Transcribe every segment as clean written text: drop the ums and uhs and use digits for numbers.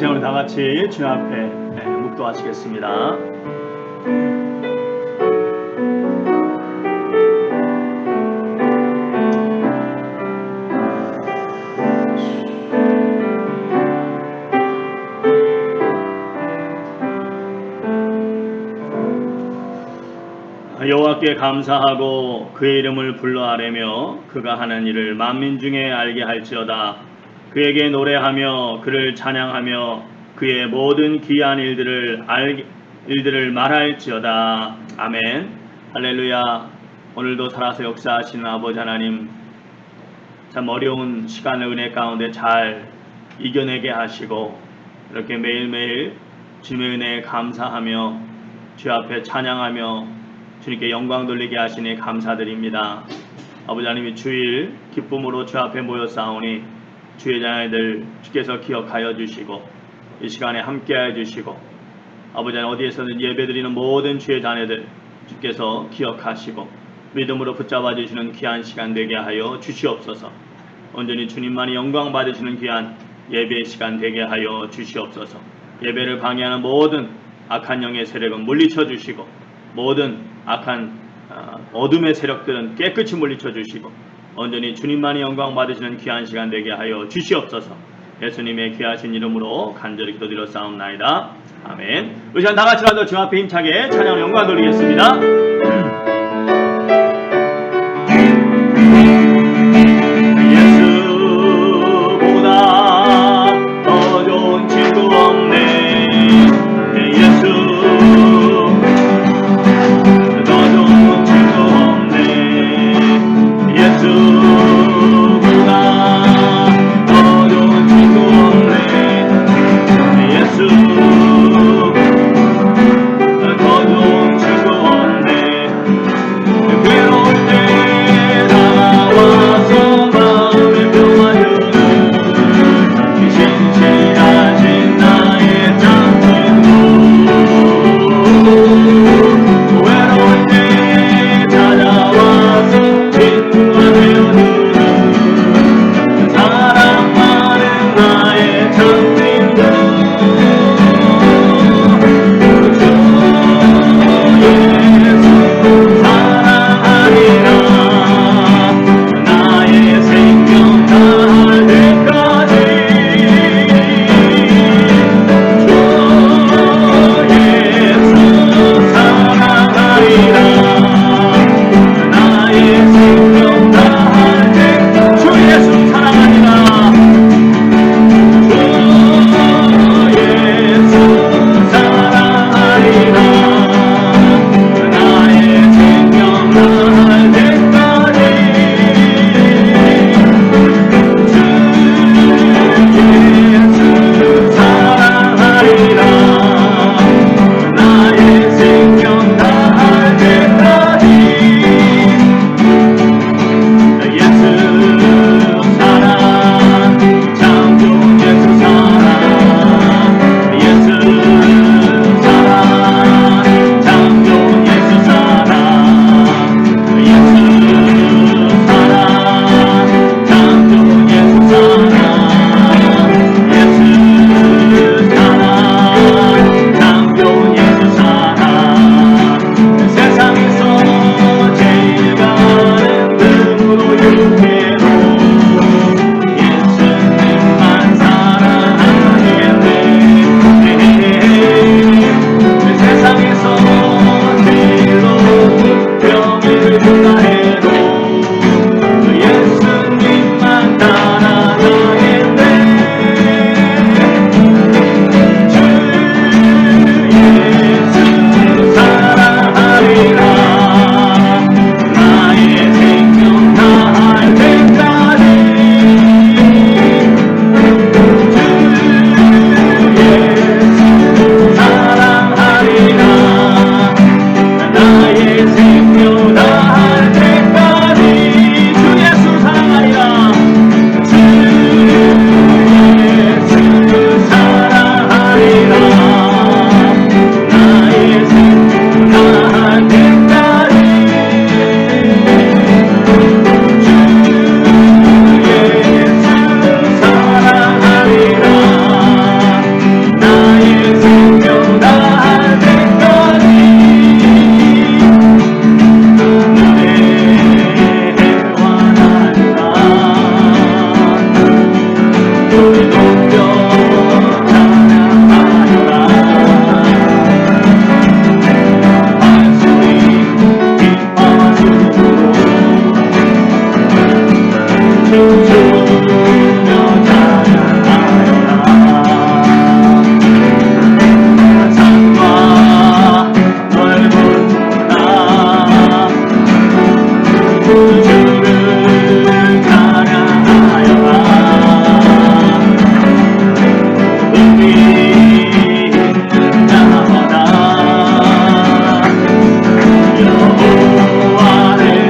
시간 우리 다 같이 주님 앞에 묵도하시겠습니다. 여호와께 감사하고 그의 이름을 불러 아뢰며 그가 하는 일을 만민 중에 알게 할지어다. 그에게 노래하며 그를 찬양하며 그의 모든 귀한 일들을 말할지어다. 아멘. 할렐루야. 오늘도 살아서 역사하시는 아버지 하나님, 참 어려운 시간을 은혜 가운데 잘 이겨내게 하시고 이렇게 매일매일 주님의 은혜에 감사하며 주 앞에 찬양하며 주님께 영광 돌리게 하시니 감사드립니다. 아버지 하나님, 주일 기쁨으로 주 앞에 모여 싸우니 주의 자녀들 주께서 기억하여 주시고 이 시간에 함께하여 주시고 아버지 하나님, 어디에서든 예배드리는 모든 주의 자녀들 주께서 기억하시고 믿음으로 붙잡아 주시는 귀한 시간 되게 하여 주시옵소서. 온전히 주님만이 영광 받으시는 귀한 예배의 시간 되게 하여 주시옵소서. 예배를 방해하는 모든 악한 영의 세력은 물리쳐 주시고 모든 악한 어둠의 세력들은 깨끗이 물리쳐 주시고 온전히 주님만이 영광 받으시는 귀한 시간 되게 하여 주시옵소서. 예수님의 귀하신 이름으로 간절히 기도드렸사옵나이다. 아멘. 우리 시간 다 같이 가서 주 앞에 힘차게 찬양 영광 돌리겠습니다.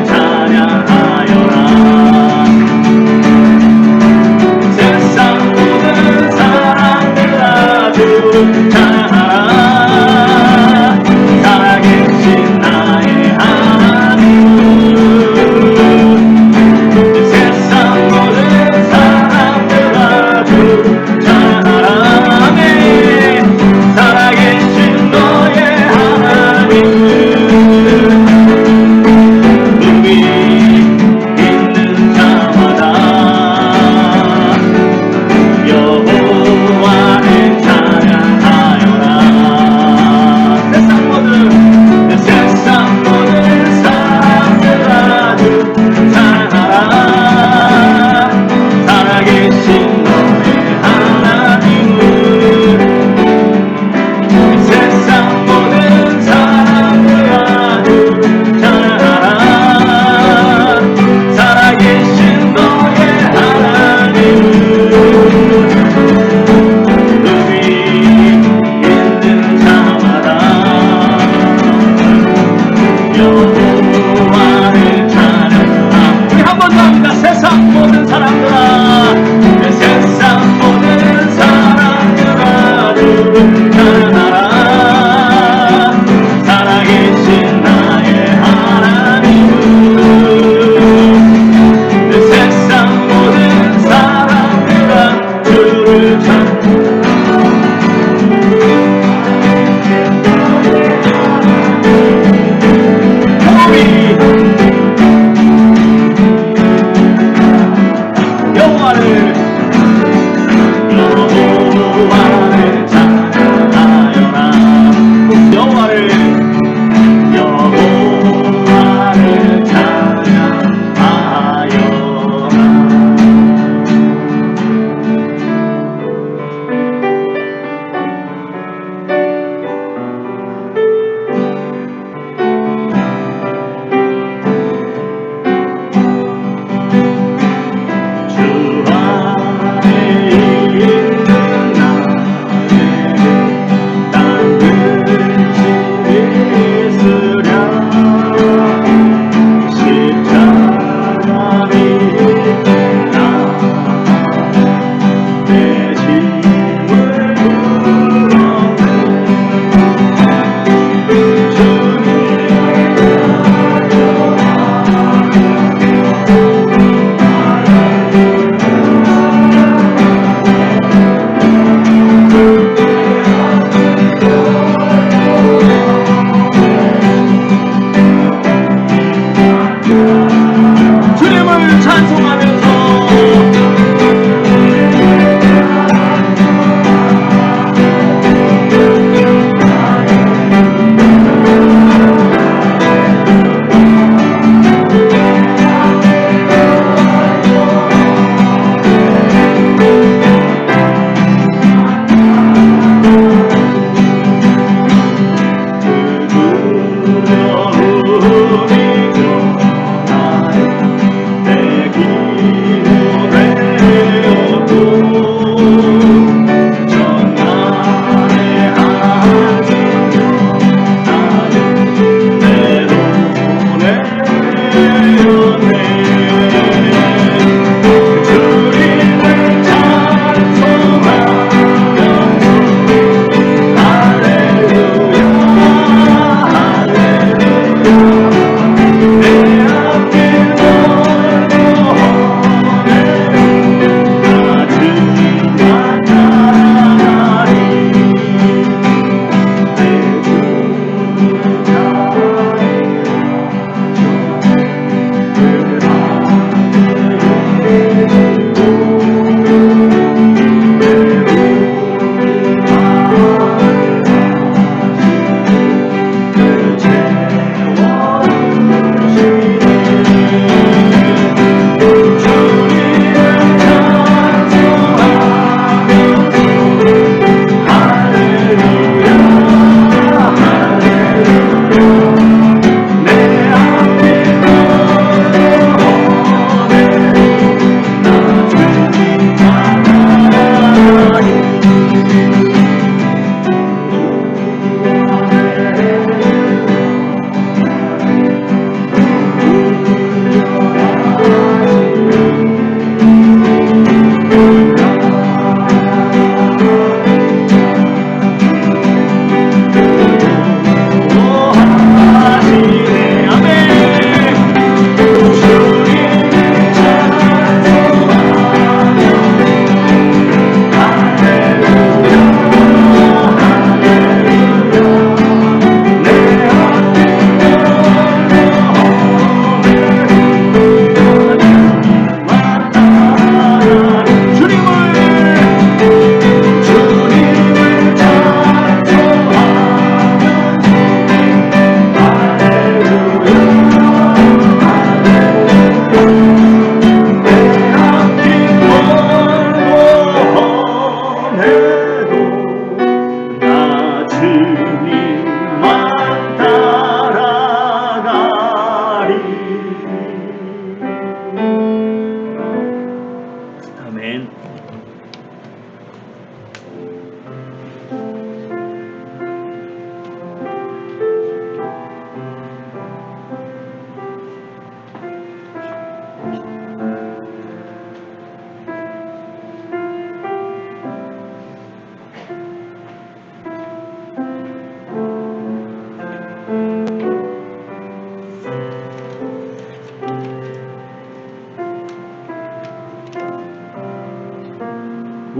찬양하여라.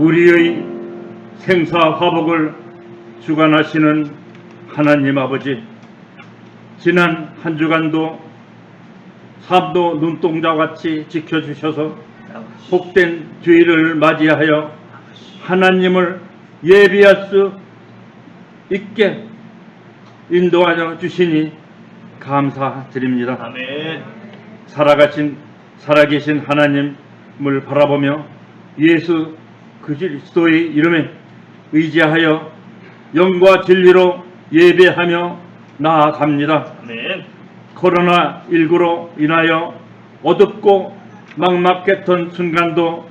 우리의 생사 화복을 주관하시는 하나님 아버지, 지난 한 주간도 삶도 눈동자같이 지켜주셔서 복된 주일을 맞이하여 하나님을 예비할 수 있게 인도하여 주시니 감사드립니다. 아멘. 살아계신 하나님을 바라보며 예수 그리스도의 이름에 의지하여 영과 진리로 예배하며 나아갑니다. 아멘. 코로나19로 인하여 어둡고 막막했던 순간도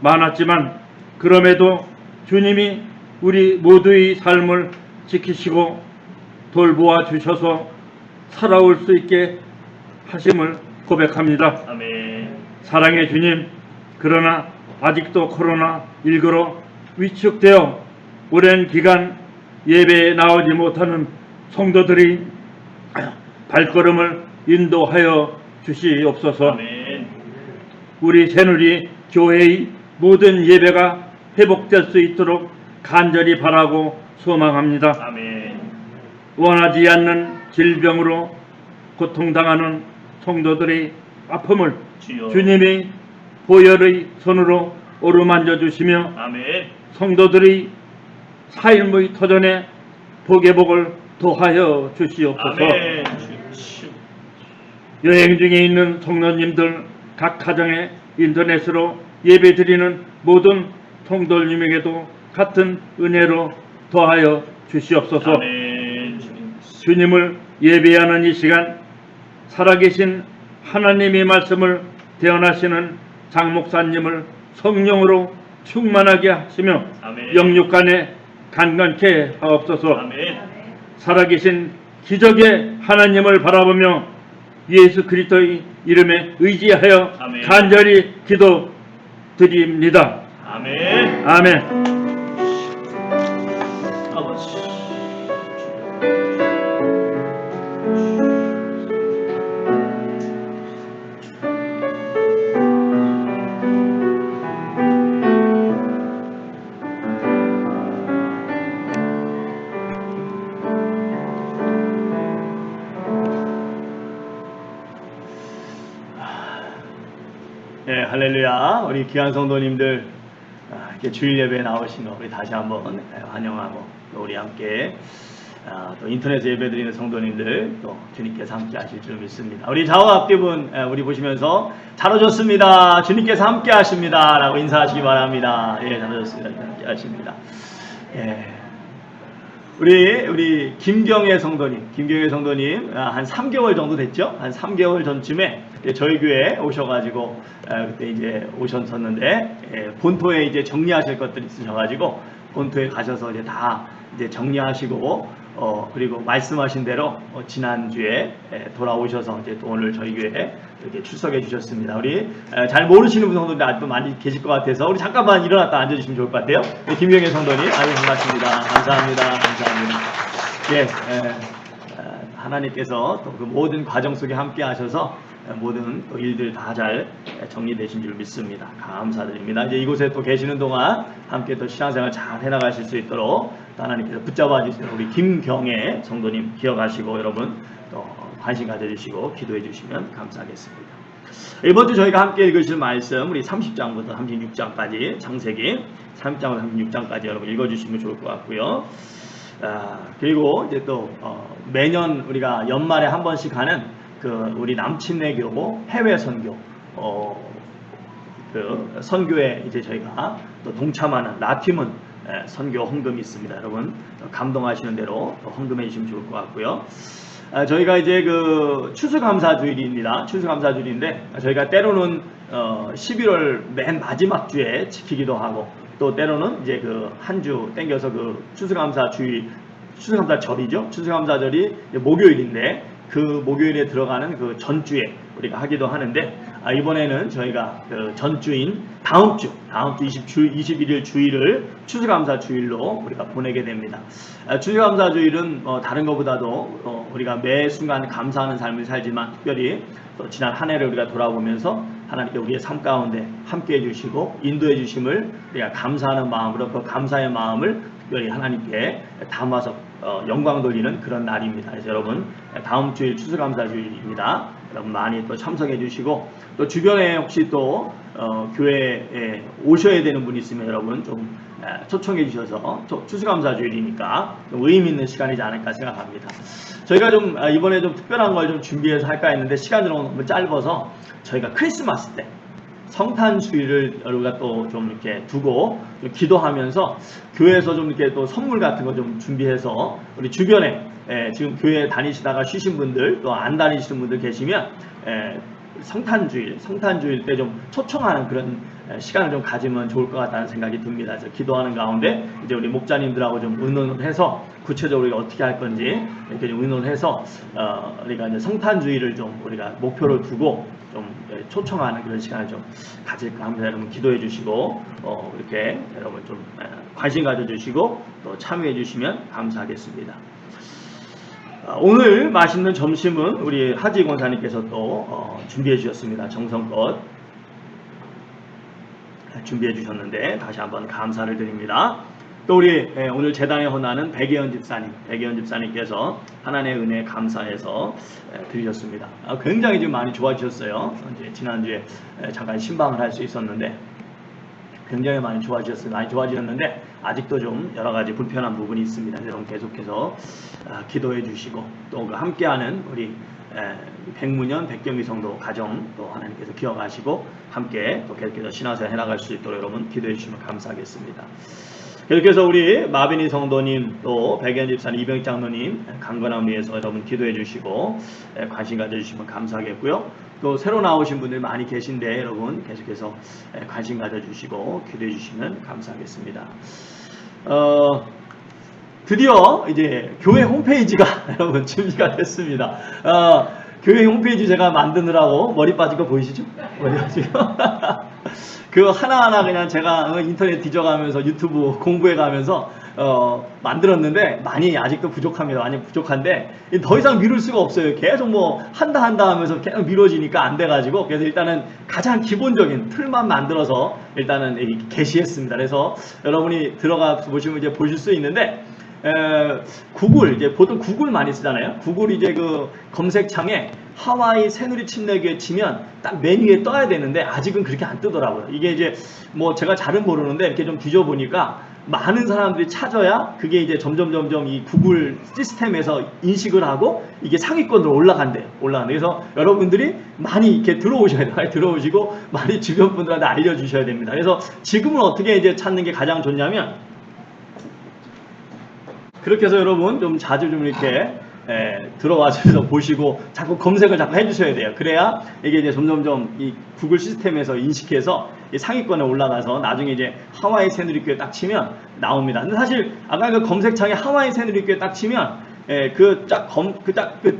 많았지만 그럼에도 주님이 우리 모두의 삶을 지키시고 돌보아 주셔서 살아올 수 있게 하심을 고백합니다. 아멘. 사랑의 주님, 그러나 아직도 코로나19로 위축되어 오랜 기간 예배에 나오지 못하는 성도들이 발걸음을 인도하여 주시옵소서. 아멘. 우리 새누리 교회의 모든 예배가 회복될 수 있도록 간절히 바라고 소망합니다. 아멘. 원하지 않는 질병으로 고통당하는 성도들의 아픔을 주여. 주님이 보혈의 손으로 어루만져 주시며 아멘. 성도들의 삶의 터전에 복의 복을 더하여 주시옵소서. 아멘. 여행 중에 있는 성도님들 각 가정에 인터넷으로 예배드리는 모든 성도님에게도 같은 은혜로 더하여 주시옵소서. 아멘. 주님을 예배하는 이 시간 살아계신 하나님의 말씀을 대언하시는 장 목사님을 성령으로 충만하게 하시며 아멘. 영육간에 강건케 하옵소서. 아멘. 살아계신 기적의 하나님을 바라보며 예수 그리스도의 이름에 의지하여 아멘. 간절히 기도드립니다. 아멘. 아멘. 아버지. 네, 할렐루야. 우리 귀한 성도님들 이렇게 주일 예배에 나오신 거 우리 다시 한번 환영하고 또 우리 함께 또 인터넷 예배 드리는 성도님들 또 주님께서 함께 하실 줄 믿습니다. 우리 좌우 앞뒤분 우리 보시면서 잘 오셨습니다. 주님께서 함께 하십니다. 라고 인사하시기 바랍니다. 예, 잘 오셨습니다. 함께 하십니다. 예. 우리 김경애 성도님 한 3개월 정도 됐죠? 한 3개월 전쯤에 저희 교회에 오셔가지고 그때 이제 오셨었는데 본토에 이제 정리하실 것들이 있으셔가지고 본토에 가셔서 이제 다 이제 정리하시고 그리고 말씀하신 대로 지난주에 돌아오셔서 이제 또 오늘 저희 교회에 이렇게 출석해 주셨습니다. 우리 잘 모르시는 분 성도들 아직도 많이 계실 것 같아서 우리 잠깐만 일어났다 앉아주시면 좋을 것 같아요. 김경애 성도님 아주 반갑습니다. 감사합니다. 하나님께서 또 그 모든 과정 속에 함께 하셔서 모든 또 일들 다 잘 정리되신 줄 믿습니다. 감사드립니다. 이제 이곳에 또 계시는 동안 함께 또 신앙생활 잘 해나가실 수 있도록 하나님께서 붙잡아 주시는 우리 김경애 성도님 기억하시고 여러분 또 관심 가져주시고 기도해 주시면 감사하겠습니다. 이번 주 저희가 함께 읽으실 말씀 우리 30장부터 36장까지 창세기 30장부터 36장까지 여러분 읽어주시면 좋을 것 같고요. 그리고 이제 또 매년 우리가 연말에 한 번씩 하는 그 우리 남친내교 해외 선교 그 선교에 이제 저희가 또 동참하는 라팀은 선교 헌금이 있습니다. 여러분 감동하시는 대로 헌금해 주시면 좋을 것 같고요. 저희가 이제 그 추수감사주일입니다. 추수감사주일인데 저희가 때로는 11월 맨 마지막 주에 지키기도 하고 또 때로는 이제 그 한 주 땡겨서 그 추수감사주일 추수감사절이죠. 추수감사절이 목요일인데 그 목요일에 들어가는 그 전주에 우리가 하기도 하는데 이번에는 저희가 그 전주인 다음 주 21일 주일을 추수감사주일로 우리가 보내게 됩니다. 추수감사주일은 다른 것보다도 우리가 매 순간 감사하는 삶을 살지만 특별히 또 지난 한 해를 우리가 돌아보면서 하나님께 우리의 삶 가운데 함께 해주시고 인도해 주심을 우리가 감사하는 마음으로 그 감사의 마음을 특별히 하나님께 담아서 영광 돌리는 그런 날입니다. 그래서 여러분 다음 주일 추수감사주일입니다. 여러분 많이 또 참석해 주시고 또 주변에 혹시 또 교회에 오셔야 되는 분이 있으면 여러분 좀 초청해 주셔서 추수감사주일이니까 좀 의미 있는 시간이지 않을까 생각합니다. 저희가 좀 이번에 좀 특별한 걸 좀 준비해서 할까 했는데 시간이 너무 짧아서 저희가 크리스마스 때 성탄주일을 우리가 또 좀 이렇게 두고 좀 기도하면서 교회에서 좀 이렇게 또 선물 같은 거 좀 준비해서 우리 주변에 지금 교회 다니시다가 쉬신 분들 또 안 다니시는 분들 계시면 성탄주일 때 좀 초청하는 그런 시간을 좀 가지면 좋을 것 같다는 생각이 듭니다. 그래서 기도하는 가운데 이제 우리 목자님들하고 좀 의논을 해서 구체적으로 우리가 어떻게 할 건지 이렇게 좀 의논을 해서 우리가 이제 성탄주일을 좀 우리가 목표를 두고 좀 초청하는 그런 시간을 좀 가질까 합니다. 여러분 기도해 주시고 이렇게 여러분 좀 관심 가져주시고 또 참여해 주시면 감사하겠습니다. 오늘 맛있는 점심은 우리 하지 권사님께서 또 준비해 주셨습니다. 정성껏 준비해 주셨는데 다시 한번 감사를 드립니다. 또 우리 오늘 재단에 헌하는 백예현 집사님께서 하나님의 은혜에 감사해서 드리셨습니다. 굉장히 지금 많이 좋아지셨어요. 이제 지난주에 잠깐 신방을 할 수 있었는데 굉장히 많이 좋아지셨어요. 많이 좋아지셨는데 아직도 좀 여러 가지 불편한 부분이 있습니다. 여러분 계속해서 기도해 주시고 또 그 함께하는 우리 백문현 백경기 성도 가정 또 하나님께서 기억하시고 함께 또 계속해서 신앙생활 해나갈 수 있도록 여러분 기도해 주시면 감사하겠습니다. 계속해서 우리 마빈이 성도님 또 백연 집사님 이병익 장로님 강건함 위해서 여러분 기도해 주시고 관심 가져주시면 감사하겠고요. 또 새로 나오신 분들 많이 계신데 여러분 계속해서 관심 가져주시고 기도해 주시면 감사하겠습니다. 드디어 이제 교회 홈페이지가 여러분 준비가 됐습니다. 교회 홈페이지 제가 만드느라고 머리 빠진 거 보이시죠? 머리 빠진 거. 그거 하나하나 그냥 제가 인터넷 뒤져가면서 유튜브 공부해가면서 만들었는데 많이 아직도 부족합니다. 많이 부족한데 더 이상 미룰 수가 없어요. 계속 뭐 한다 하면서 계속 미뤄지니까 안 돼가지고 그래서 일단은 가장 기본적인 틀만 만들어서 일단은 게시했습니다. 그래서 여러분이 들어가 보시면 이제 보실 수 있는데 구글 이제 보통 구글 많이 쓰잖아요. 구글 이제 그 검색창에 하와이 새누리 침례교회 치면 딱 맨 위에 떠야 되는데 아직은 그렇게 안 뜨더라고요. 이게 이제 뭐 제가 잘은 모르는데 이렇게 좀 뒤져보니까 많은 사람들이 찾아야 그게 이제 점점 이 구글 시스템에서 인식을 하고 이게 상위권으로 올라간대요. 그래서 여러분들이 많이 이렇게 들어오셔야 돼요. 많이 들어오시고 많이 주변 분들한테 알려주셔야 됩니다. 그래서 지금은 어떻게 이제 찾는 게 가장 좋냐면 그렇게 해서 여러분 좀 자주 좀 이렇게 들어와서 보시고 자꾸 검색을 자꾸 해주셔야 돼요. 그래야 이게 이제 점점 이 구글 시스템에서 인식해서 이 상위권에 올라가서 나중에 이제 하와이 새누리교회 딱 치면 나옵니다. 근데 사실 아까 그 검색창에 하와이 새누리교회 딱 치면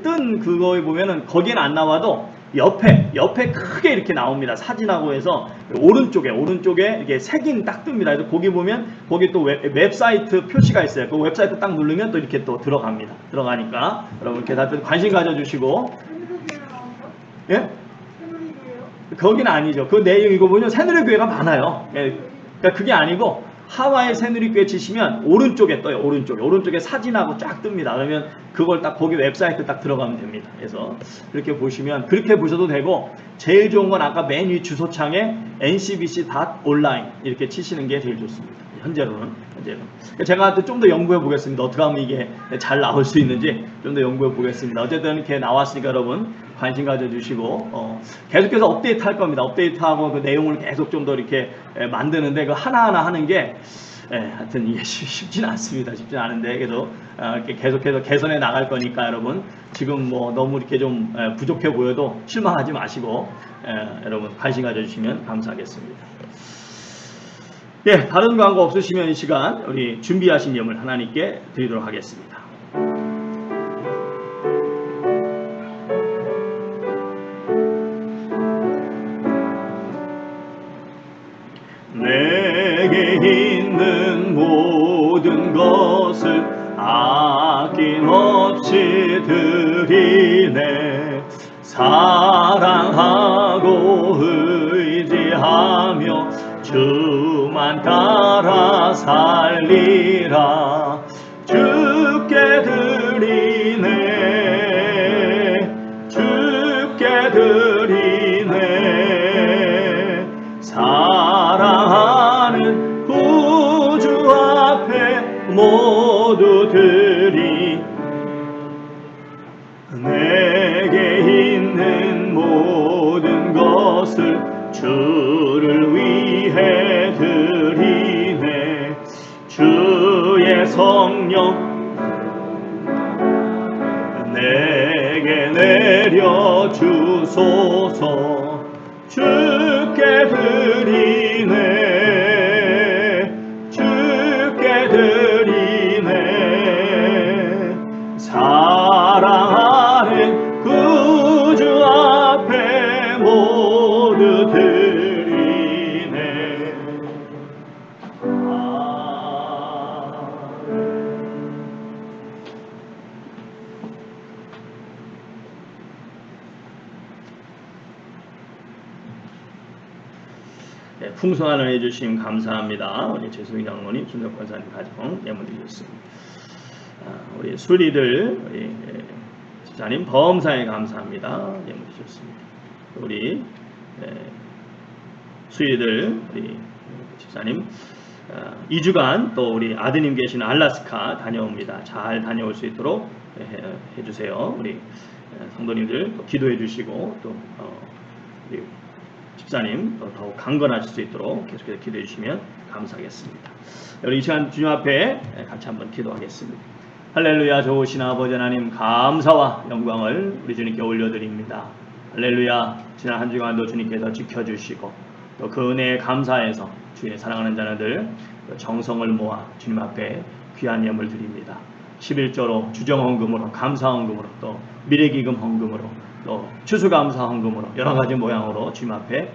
뜬 그거에 보면은 거기는 안 나와도 옆에 크게 이렇게 나옵니다. 사진하고 해서 오른쪽에 이렇게 색인 딱 뜹니다. 그래서 거기 보면 거기 또 웹사이트 표시가 있어요. 그 웹사이트 딱 누르면 또 이렇게 또 들어갑니다. 들어가니까 여러분 이렇게 다들 관심 가져주시고. 예? 거기는 아니죠. 그 내용 이거 보면 새누리교회가 많아요. 그러니까 그게 아니고 하와이 새누리교회 치시면 오른쪽에 떠요. 오른쪽에 사진하고 쫙 뜹니다. 그러면 그걸 딱 거기 웹사이트 딱 들어가면 됩니다. 그래서 그렇게 보시면 그렇게 보셔도 되고 제일 좋은 건 아까 맨 위 주소창에 ncbc.online 이렇게 치시는 게 제일 좋습니다. 현재로는. 제가 좀 더 연구해 보겠습니다. 어떻게 하면 이게 잘 나올 수 있는지 좀 더 연구해 보겠습니다. 어쨌든 이렇게 나왔으니까 여러분 관심 가져주시고 계속해서 업데이트 할 겁니다. 업데이트하고 그 내용을 계속 좀 더 이렇게 만드는데 그 하나하나 하는 게 하여튼 이게 쉽지는 않습니다. 쉽지는 않은데 그래도 이렇게 계속해서 개선해 나갈 거니까 여러분 지금 뭐 너무 이렇게 좀 부족해 보여도 실망하지 마시고 여러분 관심 가져주시면 감사하겠습니다. 예, 다른 광고 없으시면 이 시간 우리 준비하신 예물 하나님께 드리도록 하겠습니다. 내게 있는 모든 것을 아낌없이 드리네. 사랑하고 살리라. 주께 드리네, 주께 드리네. 사랑하는 구주 앞에 모두 드리. 내게 있는 모든 것을 주를 위해 드리네. 주의 성령 내게 내려 주소서. 주께 드리네, 주께 드리네. 사랑하는 구주 앞에 모두 드리네. 네, 풍성한 은혜 주심 감사합니다. 우리 최수민 장로님, 순덕 권사님 가정 예물 드리셨습니다. 우리 수리들, 우리 집사님 범사에 감사합니다. 예물 드리셨습니다. 우리 수리들, 우리 집사님 2주간 또 우리 아드님 계시는 알라스카 다녀옵니다. 잘 다녀올 수 있도록 해주세요. 우리 성도님들 또 기도해 주시고 또 우리 집사님 더욱 강건하실 수 있도록 계속해서 기도해 주시면 감사하겠습니다. 우리 이 시간 주님 앞에 같이 한번 기도하겠습니다. 할렐루야. 좋으신 아버지 하나님, 감사와 영광을 우리 주님께 올려드립니다. 할렐루야. 지난 한 주간도 주님께서 지켜주시고 또 그 은혜에 감사해서 주의 사랑하는 자녀들 정성을 모아 주님 앞에 귀한 예물 드립니다. 11조로 주정헌금으로, 감사헌금으로, 또 미래기금 헌금으로, 또 추수감사 헌금으로 여러 가지 모양으로 주님 앞에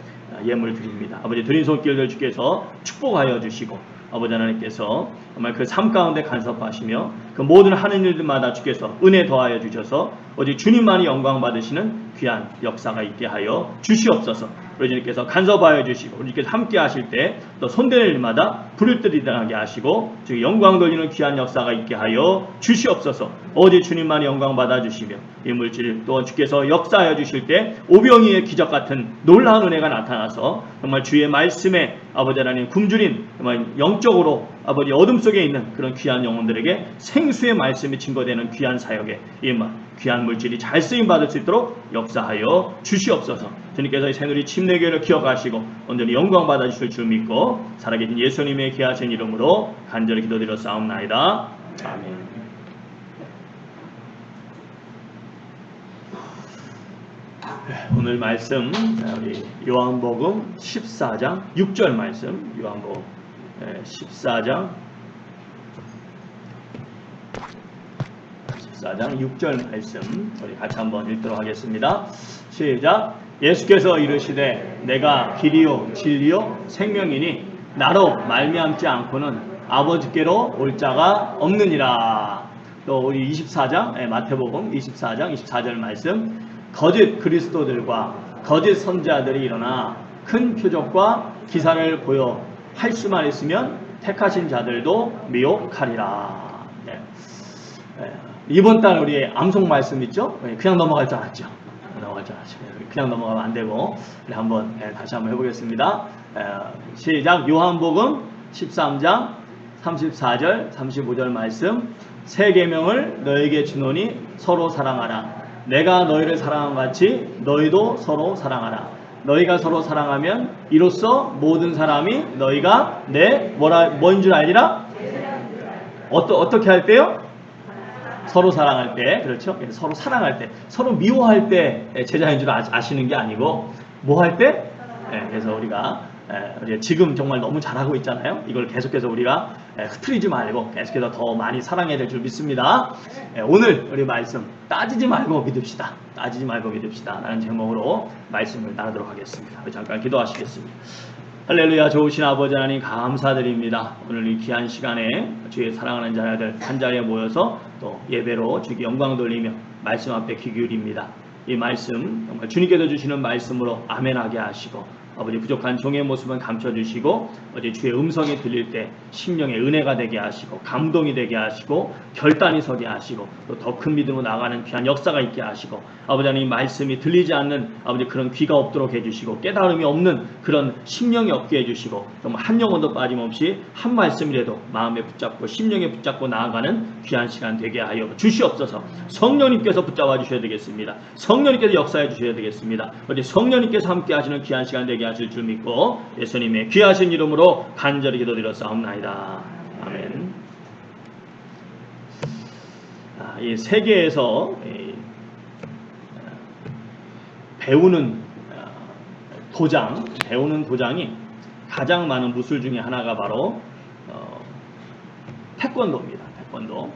예물 드립니다. 아버지, 드린 손길들 주께서 축복하여 주시고 아버지 하나님께서 정말 그 삶 가운데 간섭하시며 그 모든 하는 일들마다 주께서 은혜 더하여 주셔서 오직 주님만이 영광 받으시는 귀한 역사가 있게 하여 주시옵소서. 우리 주님께서 간섭하여 주시고 우리 주님께서 함께 하실 때 또 손대는 일마다 불을 들이게 하시고 즉 영광 돌리는 귀한 역사가 있게 하여 주시옵소서. 오직 주님만이 영광 받아 주시며 이 물질 또 주께서 역사하여 주실 때 오병이의 기적 같은 놀라운 은혜가 나타나서 정말 주의 말씀에 아버지 하나님 굶주린 정말 영적으로 아버지 어둠 속에 있는 그런 귀한 영혼들에게 생수의 말씀이 증거되는 귀한 사역에 이 귀한 물질이 잘 쓰임 받을 수 있도록 역사하여 주시옵소서. 주님께서 이 새누리 침례교회를 기억하시고 온전히 영광 받아주실 줄 믿고 살아계신 예수님의 귀하신 이름으로 간절히 기도드려 싸움나이다. 아멘. 오늘 말씀 우리 요한복음 14장 6절 말씀, 요한복음 14장 6절 말씀 우리 같이 한번 읽도록 하겠습니다. 시작. 예수께서 이르시되 내가 길이요 진리요 생명이니 나로 말미암지 않고는 아버지께로 올 자가 없느니라. 또 우리 24장 마태복음 24장 24절 말씀. 거짓 그리스도들과 거짓 선지자들이 일어나 큰 표적과 기사를 보여 할 수만 있으면 택하신 자들도 미혹하리라. 이번 달 우리 암송 말씀 있죠? 그냥 넘어갈 줄 알았죠? 그냥 넘어가면 안 되고 한번 다시 한번 해보겠습니다. 시작. 요한복음 13장 34절 35절 말씀. 새 계명을 너에게 주노니 서로 사랑하라. 내가 너희를 사랑한 같이 너희도 서로 사랑하라. 너희가 서로 사랑하면 이로써 모든 사람이 너희가 내 뭐인 줄 알리라? 어떻게 할 때요? 서로 사랑할 때, 그렇죠? 서로 사랑할 때, 서로 미워할 때 제자인 줄 아시는 게 아니고 뭐 할 때? 그래서 우리가 지금 정말 너무 잘하고 있잖아요. 이걸 계속해서 우리가 흐트리지 말고 계속해서 더 많이 사랑해야 될 줄 믿습니다. 오늘 우리 말씀 따지지 말고 믿읍시다. 따지지 말고 믿읍시다 라는 제목으로 말씀을 나누도록 하겠습니다. 잠깐 기도하시겠습니다. 할렐루야. 좋으신 아버지 하나님 감사드립니다. 오늘 이 귀한 시간에 주의 사랑하는 자녀들 한 자리에 모여서 또 예배로 주께 영광 돌리며 말씀 앞에 귀 기울입니다. 이 말씀 정말 주님께서 주시는 말씀으로 아멘하게 하시고 아버지 부족한 종의 모습은 감춰주시고 어제 주의 음성이 들릴 때 심령의 은혜가 되게 하시고 감동이 되게 하시고 결단이 서게 하시고 또 더 큰 믿음으로 나가는 귀한 역사가 있게 하시고 아버지 하나님 말씀이 들리지 않는 아버지 그런 귀가 없도록 해주시고 깨달음이 없는 그런 심령이 없게 해주시고 정말 한 영혼도 빠짐없이 한 말씀이라도 마음에 붙잡고 심령에 붙잡고 나아가는 귀한 시간 되게 하여 주시옵소서. 성령님께서 붙잡아 주셔야 되겠습니다. 성령님께서 역사해 주셔야 되겠습니다. 어제 성령님께서 함께 하시는 귀한 시간 되게 하실 줄 믿고 예수님의 귀하신 이름으로 간절히 기도드렸사옵나이다. 아멘. 이 세계에서 배우는 도장이 가장 많은 무술 중에 하나가 바로 태권도입니다. 태권도.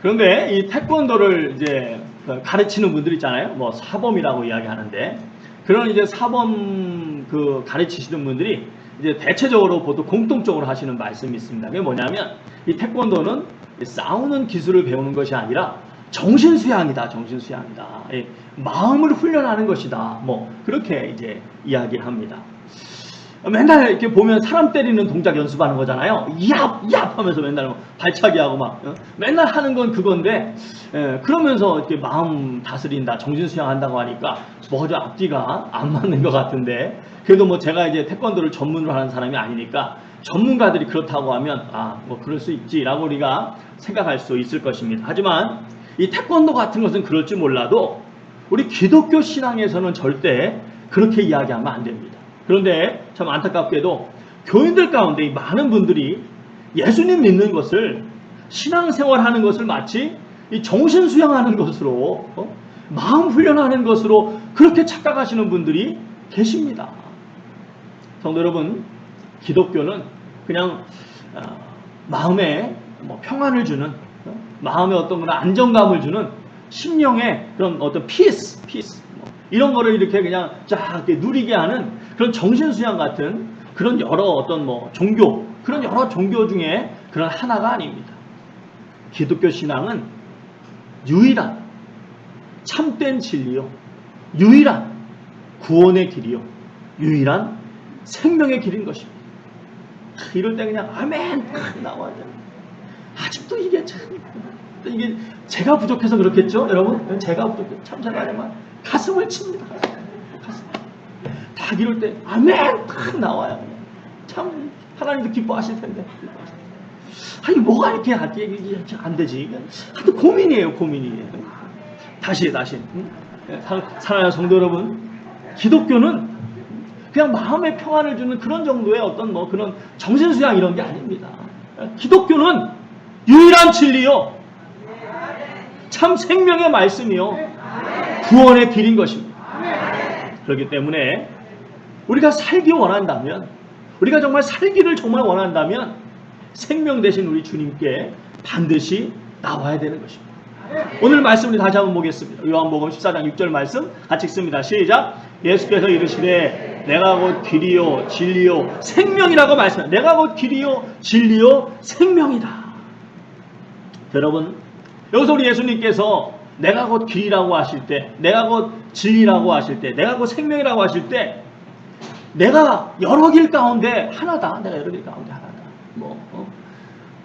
그런데 이 태권도를 이제 가르치는 분들 있잖아요. 뭐 사범이라고 이야기하는데 그런 이제 사범 가르치시는 분들이 이제 대체적으로 보통 공통적으로 하시는 말씀이 있습니다. 그게 뭐냐면 이 태권도는 싸우는 기술을 배우는 것이 아니라 정신수양이다. 정신수양이다. 마음을 훈련하는 것이다. 뭐 그렇게 이제 이야기합니다. 맨날 이렇게 보면 사람 때리는 동작 연습하는 거잖아요. 얍 하면서 맨날 발차기 하고 막 맨날 하는 건 그건데 그러면서 이렇게 마음 다스린다, 정신 수양한다고 하니까 뭐죠 앞뒤가 안 맞는 것 같은데 그래도 뭐 제가 이제 태권도를 전문으로 하는 사람이 아니니까 전문가들이 그렇다고 하면 뭐 그럴 수 있지라고 우리가 생각할 수 있을 것입니다. 하지만 이 태권도 같은 것은 그럴지 몰라도 우리 기독교 신앙에서는 절대 그렇게 이야기하면 안 됩니다. 그런데 참 안타깝게도 교인들 가운데 이 많은 분들이 예수님 믿는 것을 신앙생활하는 것을 마치 이 정신수양하는 것으로 마음 훈련하는 것으로 그렇게 착각하시는 분들이 계십니다. 성도 여러분, 기독교는 그냥 마음에 평안을 주는 마음에 어떤 그런 안정감을 주는 심령의 그런 어떤 피스 이런 거를 이렇게 그냥 쫙 이렇게 누리게 하는 그런 정신수양 같은 그런 여러 어떤 종교, 그런 여러 종교 중에 그런 하나가 아닙니다. 기독교 신앙은 유일한 참된 진리요, 유일한 구원의 길이요, 유일한 생명의 길인 것입니다. 이럴 때 그냥 아멘 나와야 돼요. 아직도 이게 제가 부족해서 그렇겠죠, 여러분? 제가 부족해서 참 제가 가슴을 칩니다. 가슴. 딱 이럴 때 아멘 딱 나와요. 참 하나님도 기뻐하실 텐데. 아니 뭐가 이렇게 안 되지? 하여튼 고민이에요. 다시. 사랑하는 성도 여러분, 기독교는 그냥 마음의 평안을 주는 그런 정도의 어떤 그런 정신수양 이런 게 아닙니다. 기독교는 유일한 진리요, 참 생명의 말씀이요, 구원의 길인 것입니다. 그렇기 때문에 우리가 살기 원한다면, 우리가 정말 살기를 정말 원한다면 생명 되신 우리 주님께 반드시 나와야 되는 것입니다. 오늘 말씀 우리 다시 한번 보겠습니다. 요한복음 14장 6절 말씀 같이 읽습니다. 시작. 예수께서 이르시되 내가 곧 길이요 진리요 생명이라고 말씀합니다. 내가 곧 길이요 진리요 생명이다. 여러분, 여기서 우리 예수님께서 내가 곧 길이라고 하실 때, 내가 곧 진리라고 하실 때, 내가 곧 생명이라고 하실 때, 내가 여러 길 가운데 하나다. 내가 여러 길 가운데 하나다.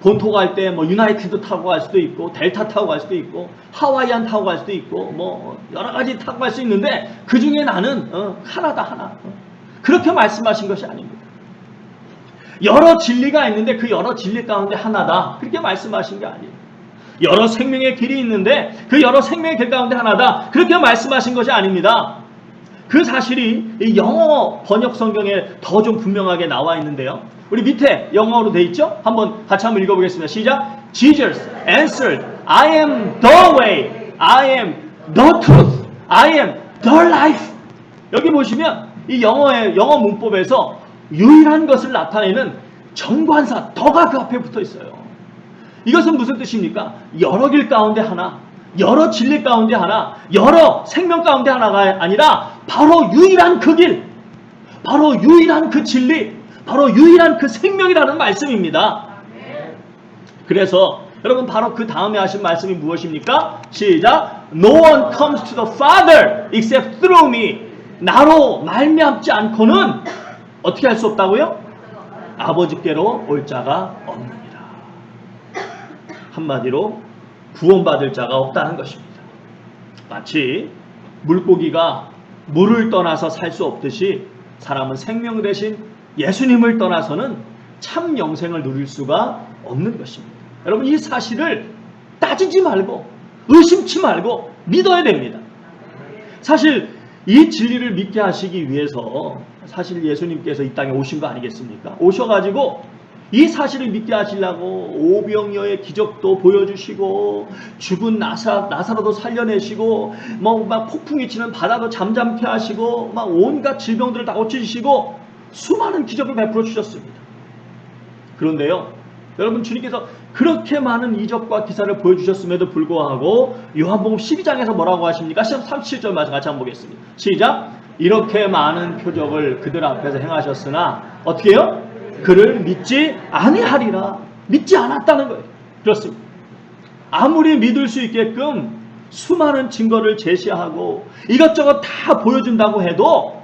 본토 갈 때 유나이티드 타고 갈 수도 있고, 델타 타고 갈 수도 있고, 하와이안 타고 갈 수도 있고, 여러 가지 타고 갈 수 있는데 그 중에 나는 하나다, 하나. 그렇게 말씀하신 것이 아닙니다. 여러 진리가 있는데 그 여러 진리 가운데 하나다. 그렇게 말씀하신 게 아니에요. 여러 생명의 길이 있는데 그 여러 생명의 길 가운데 하나다. 그렇게 말씀하신 것이 아닙니다. 그 사실이 이 영어 번역 성경에 더 좀 분명하게 나와 있는데요. 우리 밑에 영어로 돼 있죠? 같이 한번 읽어보겠습니다. 시작. Jesus answered, I am the way, I am the truth, I am the life. 여기 보시면 이 영어 문법에서 유일한 것을 나타내는 정관사 더가 그 앞에 붙어 있어요. 이것은 무슨 뜻입니까? 여러 길 가운데 하나, 여러 진리 가운데 하나, 여러 생명 가운데 하나가 아니라 바로 유일한 그 길, 바로 유일한 그 진리, 바로 유일한 그 생명이라는 말씀입니다. 그래서 여러분 바로 그 다음에 하신 말씀이 무엇입니까? 시작. No one comes to the Father except through me. 나로 말미암지 않고는 어떻게 할 수 없다고요? 아버지께로 올 자가 없느니라. 한마디로 구원받을 자가 없다는 것입니다. 마치 물고기가 물을 떠나서 살 수 없듯이 사람은 생명 대신 예수님을 떠나서는 참 영생을 누릴 수가 없는 것입니다. 여러분 이 사실을 따지지 말고 의심치 말고 믿어야 됩니다. 사실 이 진리를 믿게 하시기 위해서 사실 예수님께서 이 땅에 오신 거 아니겠습니까? 오셔가지고 이 사실을 믿게 하시려고 오병이어의 기적도 보여주시고 죽은 나사로도 살려내시고 막 폭풍이 치는 바다도 잠잠케 하시고 막 온갖 질병들을 다 고치시고 수많은 기적을 베풀어 주셨습니다. 그런데요 여러분 주님께서 그렇게 많은 이적과 기사를 보여주셨음에도 불구하고 요한복음 12장에서 뭐라고 하십니까? 37절 말씀 같이 한번 보겠습니다. 시작. 이렇게 많은 표적을 그들 앞에서 행하셨으나 어떻게 해요? 그를 믿지 아니하리라. 믿지 않았다는 거예요. 그렇습니다. 아무리 믿을 수 있게끔 수많은 증거를 제시하고 이것저것 다 보여준다고 해도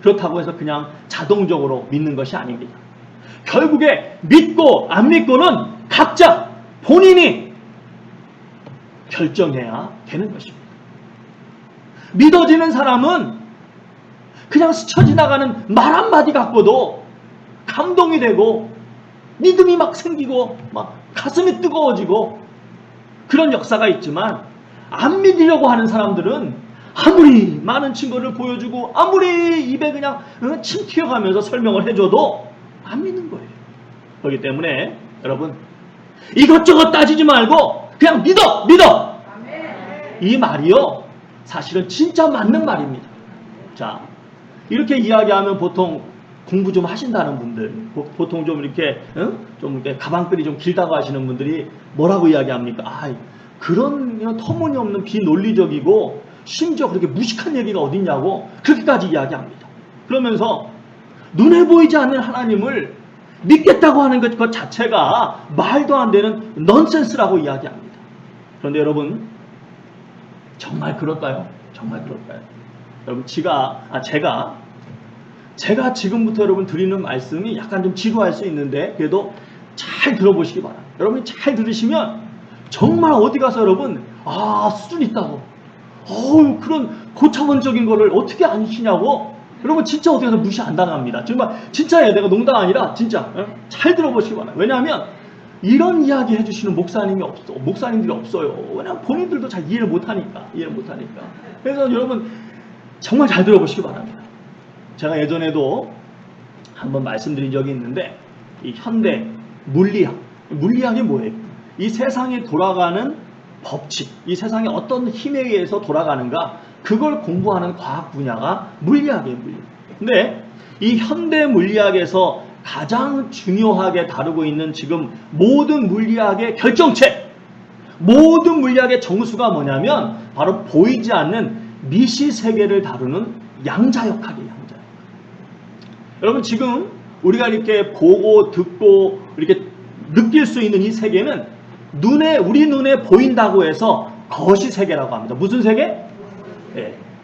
그렇다고 해서 그냥 자동적으로 믿는 것이 아닙니다. 결국에 믿고 안 믿고는 각자 본인이 결정해야 되는 것입니다. 믿어지는 사람은 그냥 스쳐 지나가는 말 한마디 갖고도 감동이 되고 믿음이 막 생기고 막 가슴이 뜨거워지고 그런 역사가 있지만 안 믿으려고 하는 사람들은 아무리 많은 증거를 보여주고 아무리 입에 그냥 침 튀어가면서 설명을 해줘도 안 믿는 거예요. 그렇기 때문에 여러분 이것저것 따지지 말고 그냥 믿어! 이 말이요 사실은 진짜 맞는 말입니다. 자 이렇게 이야기하면 보통 공부 좀 하신다는 분들 보통 좀 이렇게 가방끈이 좀 길다고 하시는 분들이 뭐라고 이야기합니까? 그런 터무니없는 비논리적이고 심지어 그렇게 무식한 얘기가 어딨냐고 그렇게까지 이야기합니다. 그러면서 눈에 보이지 않는 하나님을 믿겠다고 하는 것 자체가 말도 안 되는 넌센스라고 이야기합니다. 그런데 여러분 정말 그럴까요? 정말 그럴까요? 여러분 제가 지금부터 여러분 드리는 말씀이 약간 좀 지루할 수 있는데 그래도 잘 들어보시기 바랍니다. 여러분이 잘 들으시면 정말 어디 가서 여러분 수준 있다고 그런 고차원적인 거를 어떻게 아시냐고 여러분 진짜 어디 가서 무시 안 당합니다. 정말 진짜예요. 내가 농담 아니라 진짜 잘 들어보시기 바랍니다. 왜냐하면 이런 이야기 해주시는 목사님들이 없어요. 왜냐하면 본인들도 잘 이해를 못하니까. 그래서 여러분 정말 잘 들어보시기 바랍니다. 제가 예전에도 한번 말씀드린 적이 있는데 이 현대 물리학이 뭐예요? 이 세상에 돌아가는 법칙, 이 세상에 어떤 힘에 의해서 돌아가는가 그걸 공부하는 과학 분야가 물리학이에요. 근데 이 현대 물리학에서 가장 중요하게 다루고 있는 지금 모든 물리학의 결정체, 모든 물리학의 정수가 뭐냐면 바로 보이지 않는 미시 세계를 다루는 양자역학이에요. 여러분 지금 우리가 이렇게 보고 듣고 이렇게 느낄 수 있는 이 세계는 우리 눈에 보인다고 해서 거시 세계라고 합니다. 무슨 세계?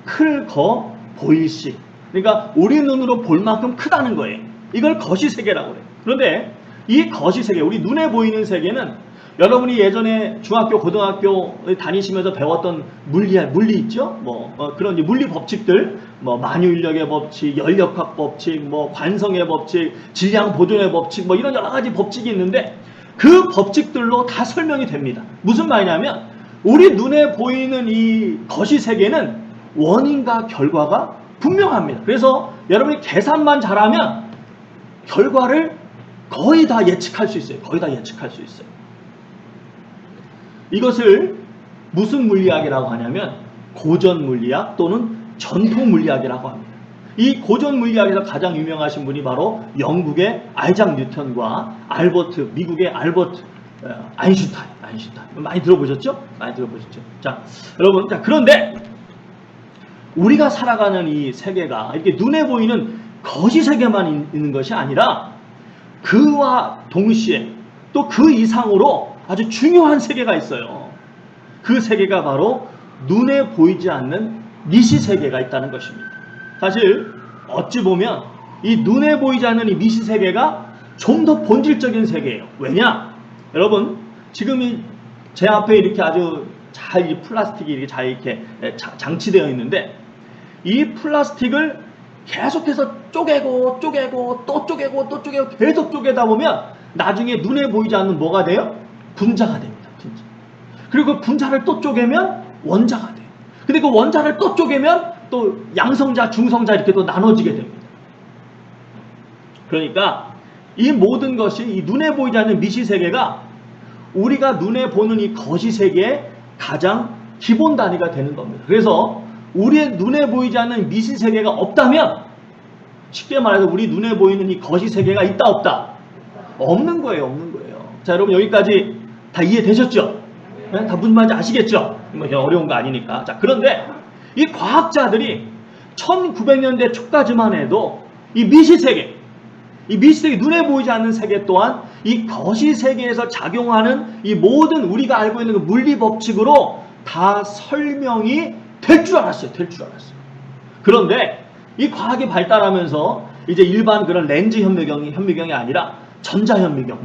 클, 거, 보일시. 그러니까 우리 눈으로 볼 만큼 크다는 거예요. 이걸 거시 세계라고 해요. 그런데 이 거시 세계, 우리 눈에 보이는 세계는 여러분이 예전에 중학교, 고등학교 다니시면서 배웠던 물리 있죠? 그런 물리 법칙들, 만유인력의 법칙, 열역학 법칙, 관성의 법칙, 질량 보존의 법칙, 이런 여러 가지 법칙이 있는데 그 법칙들로 다 설명이 됩니다. 무슨 말이냐면 우리 눈에 보이는 이 거시 세계는 원인과 결과가 분명합니다. 그래서 여러분이 계산만 잘하면 결과를 거의 다 예측할 수 있어요. 이것을 무슨 물리학이라고 하냐면 고전 물리학 또는 전통 물리학이라고 합니다. 이 고전 물리학에서 가장 유명하신 분이 바로 영국의 아이작 뉴턴과 미국의 알버트 아인슈타인. 많이 들어보셨죠? 자, 여러분, 그런데 우리가 살아가는 이 세계가 이렇게 눈에 보이는 거시 세계만 있는 것이 아니라 그와 동시에 또 그 이상으로 아주 중요한 세계가 있어요. 그 세계가 바로 눈에 보이지 않는 미시 세계가 있다는 것입니다. 사실 어찌 보면 이 눈에 보이지 않는 이 미시 세계가 좀 더 본질적인 세계예요. 왜냐? 여러분 지금 제 앞에 이렇게 아주 잘 이 플라스틱이 이렇게 잘 이렇게 장치되어 있는데 이 플라스틱을 계속해서 쪼개고 또 쪼개고 계속 쪼개다 보면 나중에 눈에 보이지 않는 뭐가 돼요? 분자가 됩니다. 분자. 그리고 그 분자를 또 쪼개면 원자가 돼요. 근데 그 원자를 또 쪼개면 또 양성자, 중성자 이렇게 또 나눠지게 됩니다. 그러니까 이 모든 것이 이 눈에 보이지 않는 미시 세계가 우리가 눈에 보는 이 거시 세계의 가장 기본 단위가 되는 겁니다. 그래서 우리의 눈에 보이지 않는 미시 세계가 없다면 쉽게 말해서 우리 눈에 보이는 이 거시 세계가 있다 없다? 없는 거예요. 없는 거예요. 자, 여러분 여기까지 다 이해되셨죠? 네? 다 무슨 말인지 아시겠죠? 뭐 어려운 거 아니니까. 자, 그런데 이 과학자들이 1900년대 초까지만 해도 이 미시 세계, 눈에 보이지 않는 세계 또한 이 거시 세계에서 작용하는 이 모든 우리가 알고 있는 그 물리 법칙으로 다 설명이 될 줄 알았어요. 그런데 이 과학이 발달하면서 이제 일반 그런 렌즈 현미경이 아니라 전자 현미경,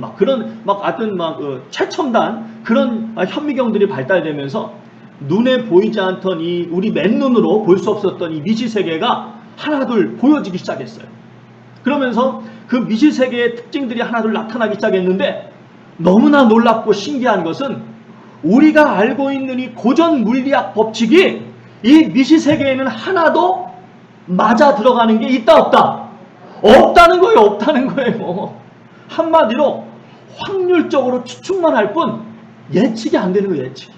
최첨단 그런 현미경들이 발달되면서 눈에 보이지 않던 이 우리 맨눈으로 볼 수 없었던 이 미시 세계가 하나둘 보여지기 시작했어요. 그러면서 그 미시 세계의 특징들이 하나둘 나타나기 시작했는데 너무나 놀랍고 신기한 것은 우리가 알고 있는 이 고전 물리학 법칙이 이 미시 세계에는 하나도 맞아 들어가는 게 있다 없다? 없다는 거예요. 한마디로 확률적으로 추측만 할 뿐 예측이 안 되는 거예요. 예측이.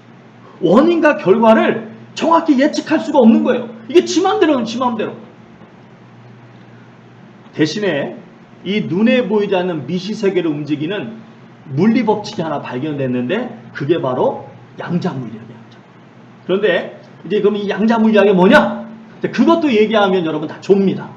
원인과 결과를 정확히 예측할 수가 없는 거예요. 이게 지 맘대로는 지 맘대로. 대신에 이 눈에 보이지 않는 미시 세계를 움직이는 물리 법칙이 하나 발견됐는데 그게 바로 양자 물리학이에요. 그런데 이제 그럼 이 양자 물리학이 뭐냐? 그것도 얘기하면 여러분 다 좁니다.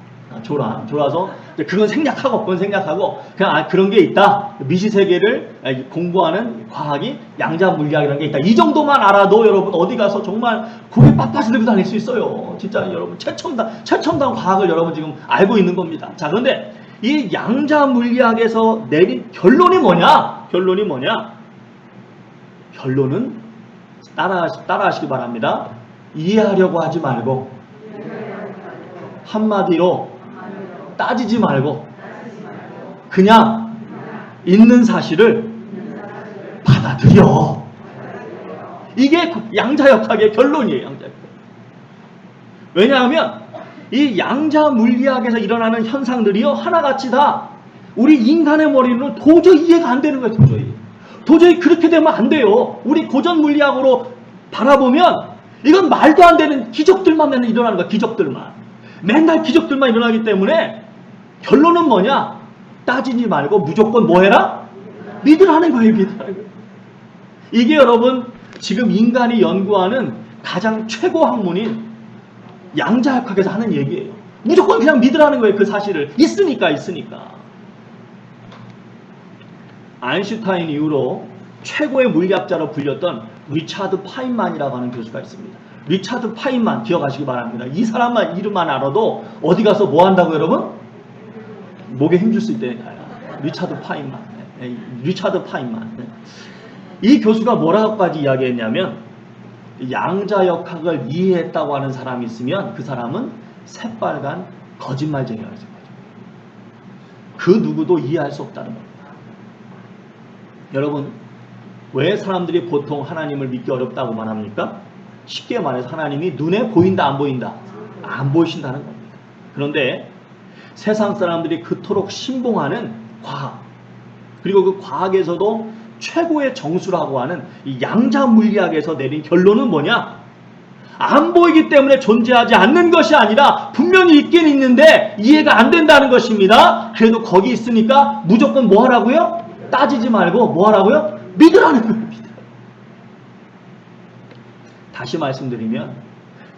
졸아서 그건 생략하고 그냥 그런 게 있다. 미시 세계를 공부하는 과학이 양자 물리학이라는 게 있다. 이 정도만 알아도 여러분 어디 가서 정말 고개 빳빳이 들고 다닐 수 있어요. 진짜 여러분 최첨단 과학을 여러분 지금 알고 있는 겁니다. 자, 그런데 이 양자 물리학에서 내린 결론이 뭐냐? 결론은 따라하시기 바랍니다. 이해하려고 하지 말고 한마디로 따지지 말고 그냥 있는 사실을 받아들여. 이게 양자역학의 결론이에요. 양자역학. 왜냐하면 이 양자 물리학에서 일어나는 현상들이요 하나같이 다 우리 인간의 머리는 도저히 이해가 안 되는 거예요. 도저히 그렇게 되면 안 돼요. 우리 고전 물리학으로 바라보면 이건 말도 안 되는 기적들만 맨날 일어나는 거야. 맨날 기적들만 일어나기 때문에 결론은 뭐냐? 따지지 말고 무조건 뭐 해라? 믿으라는 거예요. 이게 여러분 지금 인간이 연구하는 가장 최고 학문인 양자역학에서 하는 얘기예요. 무조건 그냥 믿으라는 거예요. 그 사실을. 있으니까. 아인슈타인 이후로 최고의 물리학자로 불렸던 리차드 파인만이라고 하는 교수가 있습니다. 리차드 파인만 기억하시기 바랍니다. 이 사람만 이름만 알아도 어디 가서 뭐 한다고 여러분? 목에 힘줄 수 있다니까요. 리차드 파인만. 이 교수가 뭐라고까지 이야기했냐면 양자역학을 이해했다고 하는 사람이 있으면 그 사람은 새빨간 거짓말쟁이라는 거죠. 그 누구도 이해할 수 없다는 겁니다. 여러분 왜 사람들이 보통 하나님을 믿기 어렵다고 말합니까? 쉽게 말해서 하나님이 눈에 보인다 안 보인다? 안 보이신다는 겁니다. 그런데 세상 사람들이 그토록 신봉하는 과학, 그리고 그 과학에서도 최고의 정수라고 하는 이 양자 물리학에서 내린 결론은 뭐냐? 안 보이기 때문에 존재하지 않는 것이 아니라 분명히 있긴 있는데 이해가 안 된다는 것입니다. 그래도 거기 있으니까 무조건 뭐 하라고요? 따지지 말고 뭐 하라고요? 믿으라는 겁니다. 다시 말씀드리면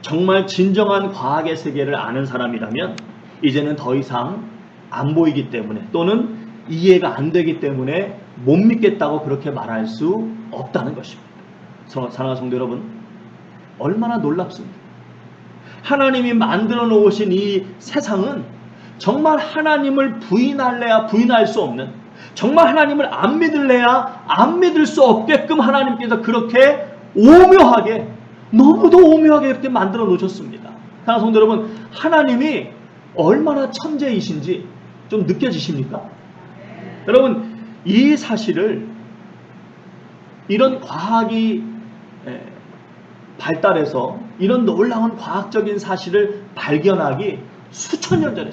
정말 진정한 과학의 세계를 아는 사람이라면 이제는 더 이상 안 보이기 때문에 또는 이해가 안 되기 때문에 못 믿겠다고 그렇게 말할 수 없다는 것입니다. 사랑하는 성도 여러분, 얼마나 놀랍습니까? 하나님이 만들어 놓으신 이 세상은 정말 하나님을 부인할래야 부인할 수 없는, 정말 하나님을 안 믿을래야 안 믿을 수 없게끔 하나님께서 그렇게 오묘하게, 너무도 오묘하게 이렇게 만들어 놓으셨습니다. 사랑하는 성도 여러분, 하나님이 얼마나 천재이신지 좀 느껴지십니까? 여러분, 이 사실을, 이런 과학이 발달해서 이런 놀라운 과학적인 사실을 발견하기 수천 년 전에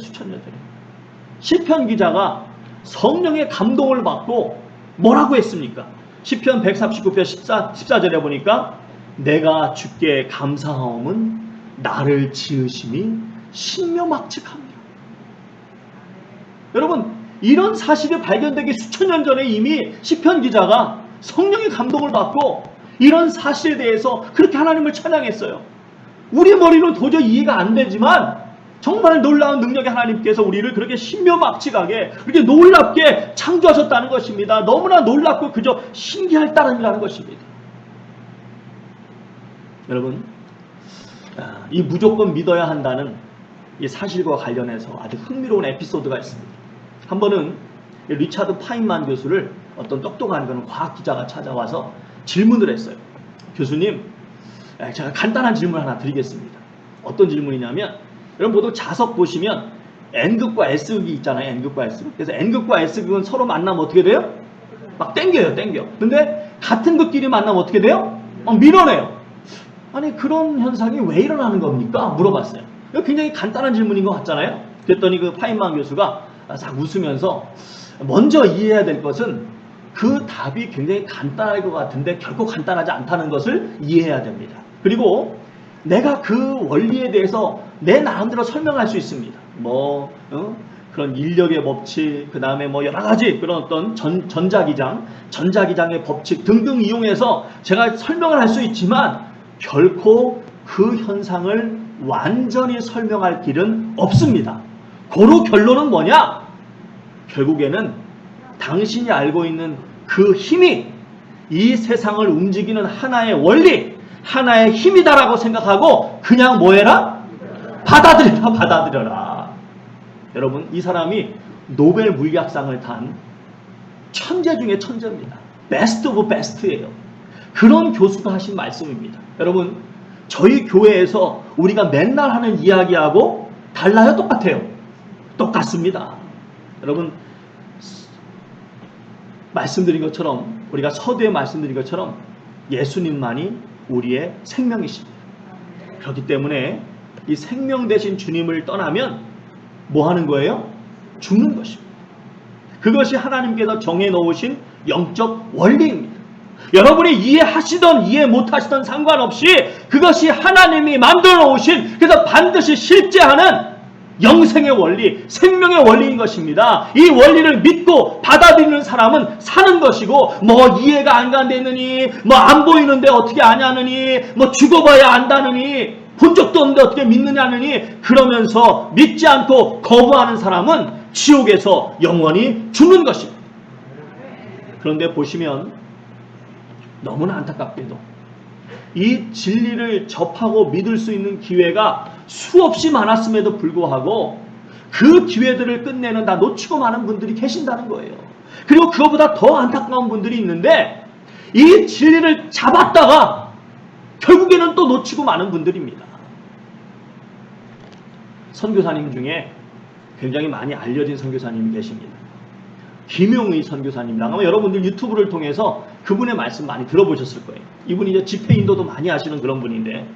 시편 기자가 성령의 감동을 받고 뭐라고 했습니까? 시편 139편 14절에 보니까 내가 주께 감사하옴은 나를 지으심이 신묘막측합니다. 여러분, 이런 사실이 발견되기 수천 년 전에 이미 시편 기자가 성령의 감동을 받고 이런 사실에 대해서 그렇게 하나님을 찬양했어요. 우리 머리로는 도저히 이해가 안 되지만 정말 놀라운 능력의 하나님께서 우리를 그렇게 신묘막측하게 그렇게 놀랍게 창조하셨다는 것입니다. 너무나 놀랍고 그저 신기할 따름이라는 것입니다. 여러분, 이 무조건 믿어야 한다는 이 사실과 관련해서 아주 흥미로운 에피소드가 있습니다. 한 번은 리차드 파인만 교수를 어떤 똑똑한 그런 과학 기자가 찾아와서 질문을 했어요. 교수님, 제가 간단한 질문 하나 드리겠습니다. 어떤 질문이냐면, 여러분 보통 자석 보시면 N극과 S극이 있잖아요. N극과 S극. 그래서 N극과 S극은 서로 만나면 어떻게 돼요? 막 땡겨. 근데 같은 극끼리 만나면 어떻게 돼요? 밀어내요. 아니, 그런 현상이 왜 일어나는 겁니까? 물어봤어요. 이거 굉장히 간단한 질문인 것 같잖아요. 그랬더니 그 파인만 교수가 싹 웃으면서 먼저 이해해야 될 것은 그 답이 굉장히 간단할 것 같은데 결코 간단하지 않다는 것을 이해해야 됩니다. 그리고 내가 그 원리에 대해서 내 나름대로 설명할 수 있습니다. 그런 인력의 법칙, 그 다음에 여러 가지 그런 어떤 전자기장의 법칙 등등 이용해서 제가 설명을 할 수 있지만 결코 그 현상을 완전히 설명할 길은 없습니다. 고로 결론은 뭐냐? 결국에는 당신이 알고 있는 그 힘이 이 세상을 움직이는 하나의 원리, 하나의 힘이다라고 생각하고 그냥 뭐해라? 받아들여라. 여러분, 이 사람이 노벨 물리학상을 탄 천재 중에 천재입니다. 베스트 오브 베스트예요. 그런 교수가 하신 말씀입니다. 여러분, 저희 교회에서 우리가 맨날 하는 이야기하고 달라요? 똑같아요? 똑같습니다. 여러분, 말씀드린 것처럼, 우리가 서두에 말씀드린 것처럼 예수님만이 우리의 생명이십니다. 그렇기 때문에 이 생명 되신 주님을 떠나면 뭐 하는 거예요? 죽는 것입니다. 그것이 하나님께서 정해 놓으신 영적 원리입니다. 여러분이 이해하시던 이해 못하시던 상관없이 그것이 하나님이 만들어 놓으신, 그래서 반드시 실제하는 영생의 원리, 생명의 원리인 것입니다. 이 원리를 믿고 받아들이는 사람은 사는 것이고, 이해가 안 가느니, 안 보이는데 어떻게 아냐느니, 죽어봐야 안다느니, 본 적도 없는데 어떻게 믿느냐느니, 그러면서 믿지 않고 거부하는 사람은 지옥에서 영원히 죽는 것입니다. 그런데 보시면 너무나 안타깝게도 이 진리를 접하고 믿을 수 있는 기회가 수없이 많았음에도 불구하고 그 기회들을 끝내는 다 놓치고 마는 분들이 계신다는 거예요. 그리고 그것보다 더 안타까운 분들이 있는데 이 진리를 잡았다가 결국에는 또 놓치고 마는 분들입니다. 선교사님 중에 굉장히 많이 알려진 선교사님이 계십니다. 김용의 선교사님이라고 아마 여러분들 유튜브를 통해서 그분의 말씀 많이 들어보셨을 거예요. 이분이 이제 집회 인도도 많이 하시는 그런 분인데,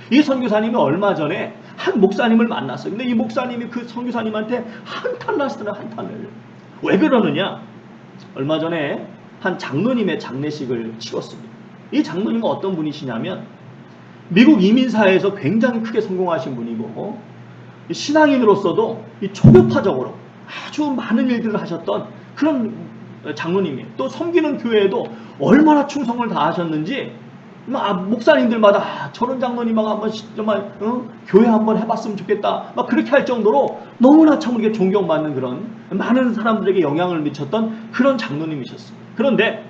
이 선교사님이 얼마 전에 한 목사님을 만났어요. 근데 이 목사님이 그 선교사님한테 한탄 났어요. 한탄을. 왜 그러느냐? 얼마 전에 한 장로님의 장례식을 치렀습니다. 이 장로님은 어떤 분이시냐면 미국 이민사회에서 굉장히 크게 성공하신 분이고, 신앙인으로서도 초교파적으로 아주 많은 일들을 하셨던 그런 장로님이에요. 또 섬기는 교회에도 얼마나 충성을 다하셨는지 목사님들마다 저런 장로님하고 한번 정말 교회 한번 해봤으면 좋겠다. 막 그렇게 할 정도로 너무나 참 우리가 존경받는 그런 많은 사람들에게 영향을 미쳤던 그런 장로님이셨습니다. 그런데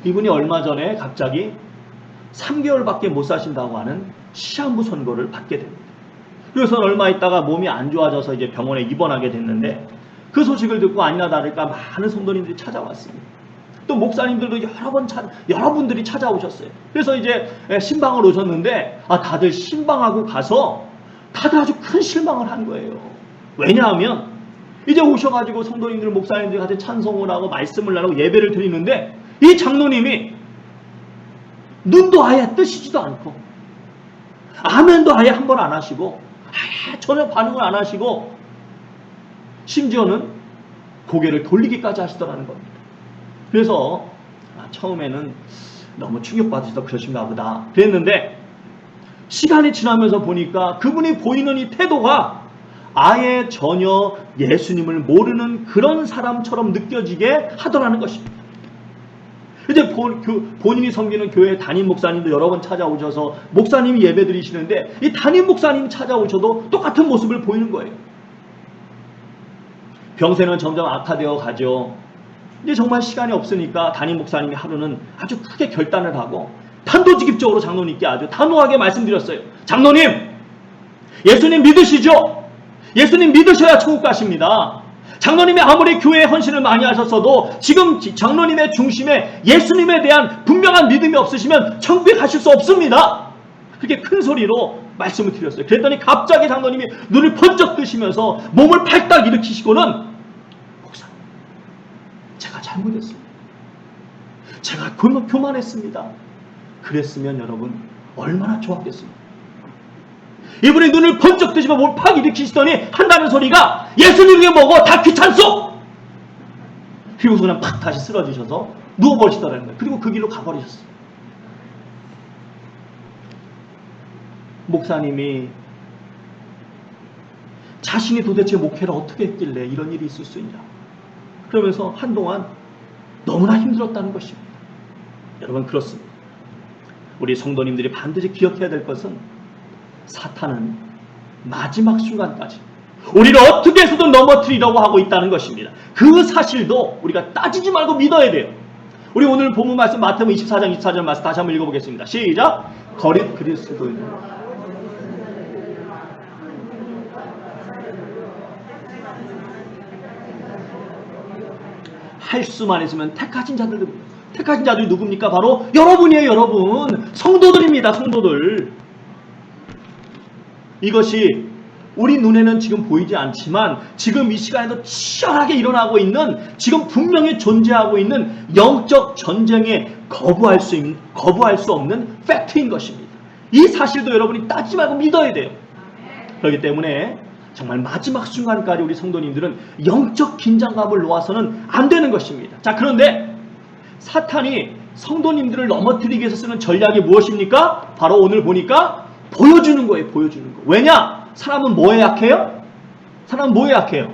이분이 얼마 전에 갑자기 3개월밖에 못 사신다고 하는 시한부 선고를 받게 됩니다. 그래서 얼마 있다가 몸이 안 좋아져서 이제 병원에 입원하게 됐는데 그 소식을 듣고 아니나 다를까 많은 성도님들이 찾아왔습니다. 또 목사님들도 여러분들이 찾아오셨어요. 그래서 이제 신방을 오셨는데 다들 신방하고 가서 다들 아주 큰 실망을 한 거예요. 왜냐하면 이제 오셔가지고 성도님들 목사님들이 같이 찬송을 하고 말씀을 나누고 예배를 드리는데 이 장로님이 눈도 아예 뜨시지도 않고 아멘도 아예 한 번 안 하시고 아예 전혀 반응을 안 하시고 심지어는 고개를 돌리기까지 하시더라는 겁니다. 그래서 처음에는 너무 충격받으셔서 그러신가 보다 그랬는데 시간이 지나면서 보니까 그분이 보이는 이 태도가 아예 전혀 예수님을 모르는 그런 사람처럼 느껴지게 하더라는 것입니다. 이제 본인이 섬기는 교회 담임 목사님도 여러 번 찾아오셔서 목사님이 예배 드리시는데 이 담임 목사님이 찾아오셔도 똑같은 모습을 보이는 거예요. 병세는 점점 악화되어 가죠. 이제 정말 시간이 없으니까 담임 목사님이 하루는 아주 크게 결단을 하고 단도직입적으로 장로님께 아주 단호하게 말씀드렸어요. 장로님, 예수님 믿으시죠? 예수님 믿으셔야 천국 가십니다. 장로님이 아무리 교회에 헌신을 많이 하셨어도 지금 장로님의 중심에 예수님에 대한 분명한 믿음이 없으시면 천국에 가실 수 없습니다. 그렇게 큰 소리로 말씀을 드렸어요. 그랬더니 갑자기 장로님이 눈을 번쩍 뜨시면서 몸을 팔딱 일으키시고는 목사님, 제가 잘못했습니다. 제가 교만했습니다. 그랬으면 여러분 얼마나 좋았겠습니까? 이분이 눈을 번쩍 뜨시면 몸을 팍 일으키시더니 한다는 소리가 예수님에게 뭐고 다 귀찮소! 그리고서 그냥 팍 다시 쓰러지셔서 누워버리시더라는 거예요. 그리고 그 길로 가버리셨어요. 목사님이 자신이 도대체 목회를 어떻게 했길래 이런 일이 있을 수 있냐 그러면서 한동안 너무나 힘들었다는 것입니다. 여러분 그렇습니다. 우리 성도님들이 반드시 기억해야 될 것은 사탄은 마지막 순간까지 우리를 어떻게 해서든 넘어뜨리려고 하고 있다는 것입니다. 그 사실도 우리가 따지지 말고 믿어야 돼요. 우리 오늘 본문 말씀 마태복음 24장 24절 말씀 다시 한번 읽어보겠습니다. 시작. 거짓 그리스도인 할 수만 있으면 택하신 자들이 누굽니까? 바로 여러분이에요. 여러분 성도들입니다. 성도들. 이것이 우리 눈에는 지금 보이지 않지만 지금 이 시간에도 치열하게 일어나고 있는 지금 분명히 존재하고 있는 영적 전쟁에 거부할 수 없는 팩트인 것입니다. 이 사실도 여러분이 따지지 말고 믿어야 돼요. 그렇기 때문에 정말 마지막 순간까지 우리 성도님들은 영적 긴장감을 놓아서는 안 되는 것입니다. 자, 그런데 사탄이 성도님들을 넘어뜨리기 위해서 쓰는 전략이 무엇입니까? 바로 오늘 보니까 보여주는 거예요. 보여주는 거. 왜냐? 사람은 뭐에 약해요? 사람은 뭐에 약해요?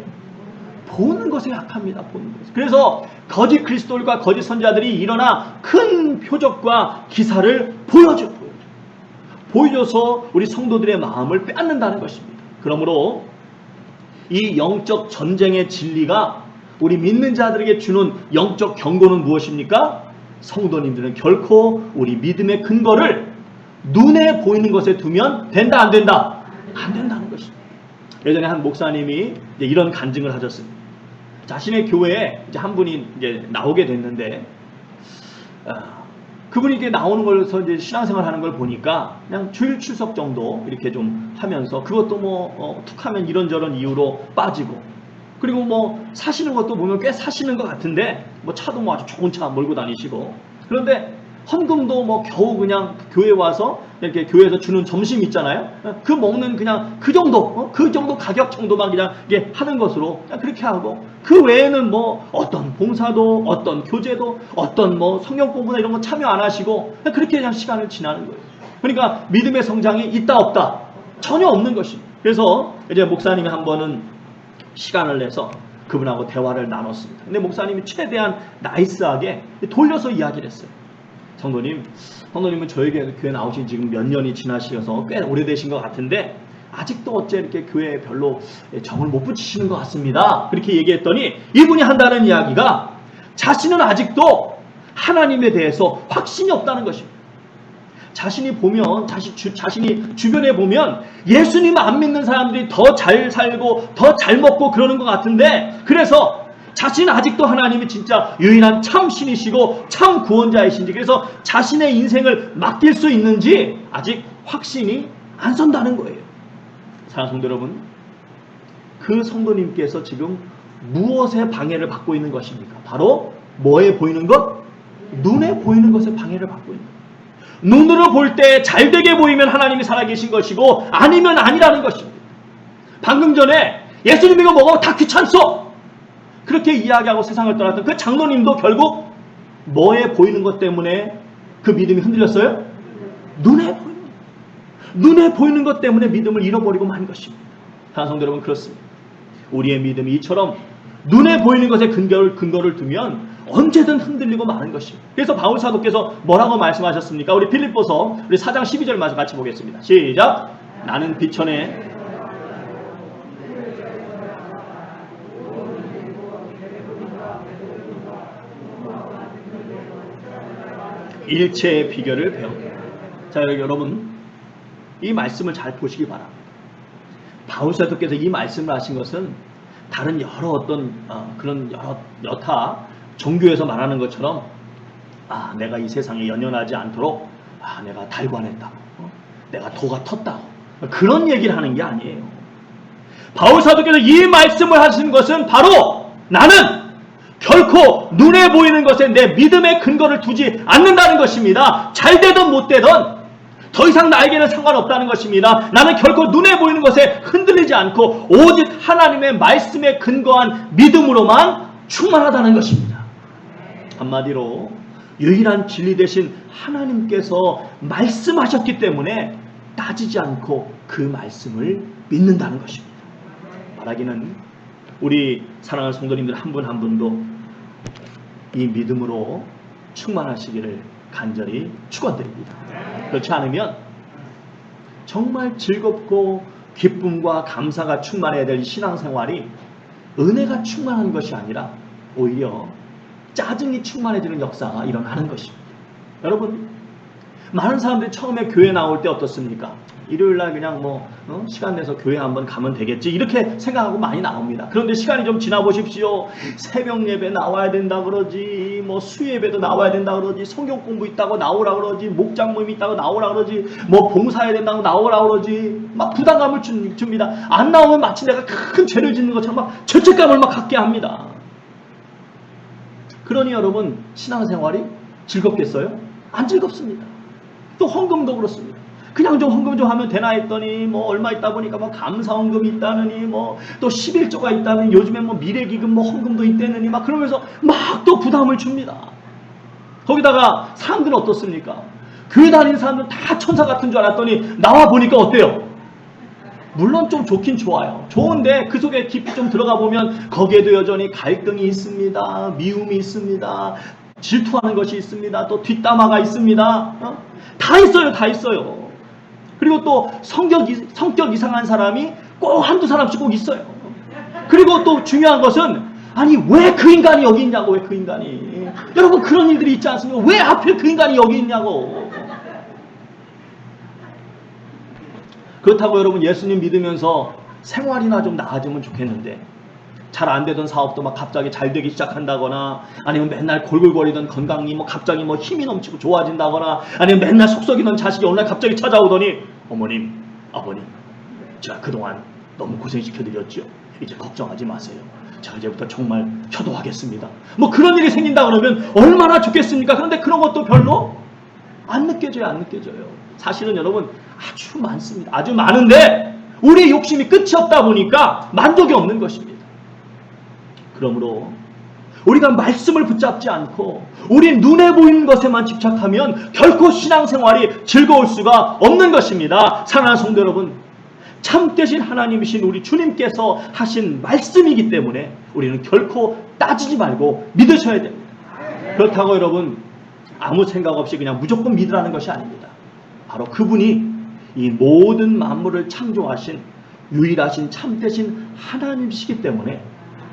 보는 것에 약합니다. 보는 것. 그래서 거짓 그리스도들과 거짓 선자들이 일어나 큰 표적과 기사를 보여줘서 우리 성도들의 마음을 빼앗는다는 것입니다. 그러므로 이 영적 전쟁의 진리가 우리 믿는 자들에게 주는 영적 경고는 무엇입니까? 성도님들은 결코 우리 믿음의 근거를 눈에 보이는 것에 두면 된다, 안 된다? 안 된다는 것입니다. 예전에 한 목사님이 이런 간증을 하셨습니다. 자신의 교회에 이제 한 분이 이제 나오게 됐는데, 그분이 이렇게 나오는 걸서 이제 신앙생활 하는 걸 보니까 그냥 주일 출석 정도 이렇게 좀 하면서 그것도 툭 하면 이런저런 이유로 빠지고, 그리고 사시는 것도 보면 꽤 사시는 것 같은데 차도 아주 좋은 차 몰고 다니시고, 그런데 헌금도 겨우 그냥 교회 와서 이렇게 교회에서 주는 점심 있잖아요. 그 먹는 그냥 그 정도, 그 정도 가격 정도만 그냥 이게 하는 것으로 그냥 그렇게 하고, 그 외에는 어떤 봉사도, 어떤 교제도, 어떤 성경 공부나 이런 거 참여 안 하시고 그냥 그렇게 그냥 시간을 지나는 거예요. 그러니까 믿음의 성장이 있다 없다? 전혀 없는 것입니다. 그래서 이제 목사님이 한 번은 시간을 내서 그분하고 대화를 나눴습니다. 근데 목사님이 최대한 나이스하게 돌려서 이야기를 했어요. 성도님은 저희 교회 나오신 지금 몇 년이 지나셔서 꽤 오래되신 것 같은데 아직도 어째 이렇게 교회에 별로 정을 못 붙이시는 것 같습니다. 그렇게 얘기했더니 이분이 한다는 이야기가 자신은 아직도 하나님에 대해서 확신이 없다는 것입니다. 자신이 주변에 보면 예수님 안 믿는 사람들이 더 잘 살고 더 잘 먹고 그러는 것 같은데, 그래서 자신은 아직도 하나님이 진짜 유일한 참 신이시고 참 구원자이신지, 그래서 자신의 인생을 맡길 수 있는지 아직 확신이 안 선다는 거예요. 사랑하는 성도 여러분, 그 성도님께서 지금 무엇에 방해를 받고 있는 것입니까? 바로 뭐에 보이는 것? 눈에 보이는 것에 방해를 받고 있는 것. 눈으로 볼 때 잘되게 보이면 하나님이 살아계신 것이고 아니면 아니라는 것입니다. 방금 전에 예수님 이거 먹어 다 귀찮소, 그렇게 이야기하고 세상을 떠났던 그 장로님도 결국 뭐에 보이는 것 때문에 그 믿음이 흔들렸어요? 눈에 보이는 것 때문에 믿음을 잃어버리고 만 것입니다. 사랑하는 성도 여러분, 그렇습니다. 우리의 믿음이 이처럼 눈에 보이는 것에 근거를 두면 언제든 흔들리고 마는 것입니다. 그래서 바울 사도께서 뭐라고 말씀하셨습니까? 우리 빌립보서 우리 4장 12절 말씀 같이 보겠습니다. 시작. 나는 비천에 일체의 비결을 배웁니다. 자, 여러분, 이 말씀을 잘 보시기 바랍니다. 바울 사도께서 이 말씀을 하신 것은 다른 여러 어떤 그런 여타 종교에서 말하는 것처럼 내가 이 세상에 연연하지 않도록 내가 달관했다고, 내가 도가 텄다고, 그런 얘기를 하는 게 아니에요. 바울 사도께서 이 말씀을 하신 것은 바로 나는 결코 눈에 보이는 것에 내 믿음의 근거를 두지 않는다는 것입니다. 잘 되든 못 되든 더 이상 나에게는 상관없다는 것입니다. 나는 결코 눈에 보이는 것에 흔들리지 않고 오직 하나님의 말씀에 근거한 믿음으로만 충만하다는 것입니다. 한마디로 유일한 진리 되신 하나님께서 말씀하셨기 때문에 따지지 않고 그 말씀을 믿는다는 것입니다. 말하기는 우리 사랑하는 성도님들 한 분 한 분도 이 믿음으로 충만하시기를 간절히 축원드립니다. 그렇지 않으면 정말 즐겁고 기쁨과 감사가 충만해야 될 신앙생활이 은혜가 충만한 것이 아니라 오히려 짜증이 충만해지는 역사가 일어나는 것입니다. 여러분, 많은 사람들이 처음에 교회 나올 때 어떻습니까? 일요일날 그냥 시간 내서 교회 한번 가면 되겠지 이렇게 생각하고 많이 나옵니다. 그런데 시간이 좀 지나 보십시오. 새벽 예배 나와야 된다 그러지, 수예배도 나와야 된다 그러지, 성경 공부 있다고 나오라 그러지, 목장 모임 있다고 나오라 그러지, 봉사해야 된다고 나오라 그러지, 막 부담감을 줍니다. 안 나오면 마치 내가 큰 죄를 짓는 것처럼 막 죄책감을 막 갖게 합니다. 그러니 여러분, 신앙생활이 즐겁겠어요? 안 즐겁습니다. 또 헌금도 그렇습니다. 그냥 좀 헌금 좀 하면 되나 했더니 얼마 있다 보니까 감사 헌금이 있다느니 또 11조가 있다느니 요즘에 미래기금 헌금도 있다느니 막 그러면서 막 또 부담을 줍니다. 거기다가 사람들은 어떻습니까? 교회 다니는 사람들은 다 천사 같은 줄 알았더니 나와 보니까 어때요? 물론 좀 좋긴 좋아요. 좋은데 그 속에 깊이 좀 들어가 보면 거기에도 여전히 갈등이 있습니다. 미움이 있습니다. 질투하는 것이 있습니다. 또 뒷담화가 있습니다. 다 있어요. 다 있어요. 그리고 또 성격 이상한 사람이 꼭 한두 사람씩 꼭 있어요. 그리고 또 중요한 것은 왜 그 인간이 여기 있냐고. 왜 그 인간이, 여러분 그런 일들이 있지 않습니까? 왜 하필 그 인간이 여기 있냐고. 그렇다고 여러분 예수님 믿으면서 생활이나 좀 나아지면 좋겠는데, 잘 안 되던 사업도 막 갑자기 잘 되기 시작한다거나, 아니면 맨날 골골거리던 건강이 갑자기 힘이 넘치고 좋아진다거나, 아니면 맨날 속썩이던 자식이 어느 날 갑자기 찾아오더니 어머님, 아버님, 제가 그동안 너무 고생시켜드렸죠. 이제 걱정하지 마세요. 제가 이제부터 정말 효도하겠습니다. 그런 일이 생긴다 그러면 얼마나 좋겠습니까? 그런데 그런 것도 별로 안 느껴져요. 사실은 여러분 아주 많습니다. 아주 많은데 우리의 욕심이 끝이 없다 보니까 만족이 없는 것입니다. 그러므로 우리가 말씀을 붙잡지 않고 우리 눈에 보이는 것에만 집착하면 결코 신앙생활이 즐거울 수가 없는 것입니다. 사랑하는 성도 여러분, 참되신 하나님이신 우리 주님께서 하신 말씀이기 때문에 우리는 결코 따지지 말고 믿으셔야 됩니다. 그렇다고 여러분 아무 생각 없이 그냥 무조건 믿으라는 것이 아닙니다. 바로 그분이 이 모든 만물을 창조하신 유일하신 참되신 하나님이시기 때문에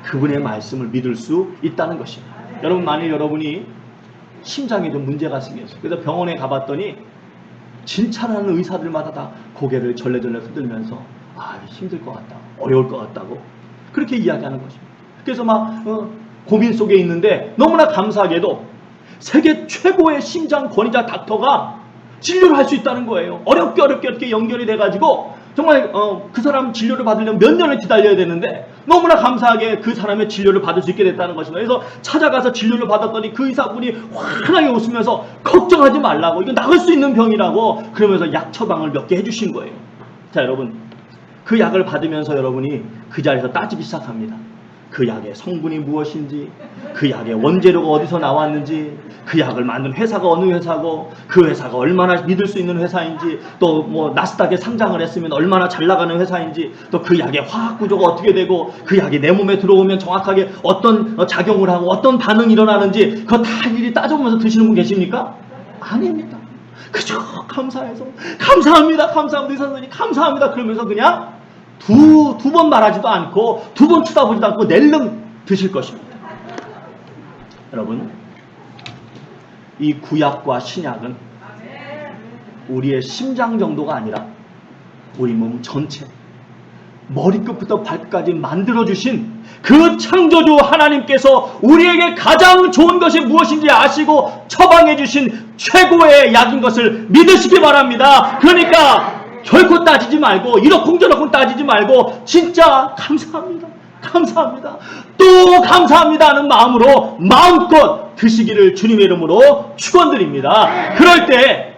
그분의 말씀을 믿을 수 있다는 것입니다. 여러분, 만일 여러분이 심장에 좀 문제가 생겼어요. 그래서 병원에 가봤더니 진찰하는 의사들마다 다 고개를 절레절레 흔들면서 힘들 것 같다, 어려울 것 같다고 그렇게 이야기하는 것입니다. 그래서 막 고민 속에 있는데 너무나 감사하게도 세계 최고의 심장 권위자 닥터가 진료를 할 수 있다는 거예요. 어렵게 이렇게 연결이 돼가지고 정말 그 사람 진료를 받으려면 몇 년을 기다려야 되는데 너무나 감사하게 그 사람의 진료를 받을 수 있게 됐다는 것입니다. 그래서 찾아가서 진료를 받았더니 그 의사분이 환하게 웃으면서 걱정하지 말라고, 이거 나을 수 있는 병이라고 그러면서 약 처방을 몇 개 해주신 거예요. 자, 여러분, 그 약을 받으면서 여러분이 그 자리에서 따지기 시작합니다. 그 약의 성분이 무엇인지, 그 약의 원재료가 어디서 나왔는지, 그 약을 만든 회사가 어느 회사고, 그 회사가 얼마나 믿을 수 있는 회사인지, 또 뭐 나스닥에 상장을 했으면 얼마나 잘 나가는 회사인지, 또 그 약의 화학 구조가 어떻게 되고, 그 약이 내 몸에 들어오면 정확하게 어떤 작용을 하고 어떤 반응이 일어나는지 그거 다 일일이 따져보면서 드시는 분 계십니까? 아닙니다. 그저 감사해서 감사합니다 의사 선생님 감사합니다 그러면서 그냥 두 번 말하지도 않고 두 번 쳐다보지도 않고 낼름 드실 것입니다. 여러분, 이 구약과 신약은 우리의 심장 정도가 아니라 우리 몸 전체 머리끝부터 발끝까지 만들어주신 그 창조주 하나님께서 우리에게 가장 좋은 것이 무엇인지 아시고 처방해주신 최고의 약인 것을 믿으시기 바랍니다. 그러니까 결코 따지지 말고 이러쿵저러쿵 따지지 말고 진짜 감사합니다 또 감사합니다 하는 마음으로 마음껏 드시기를 주님의 이름으로 축원드립니다. 그럴 때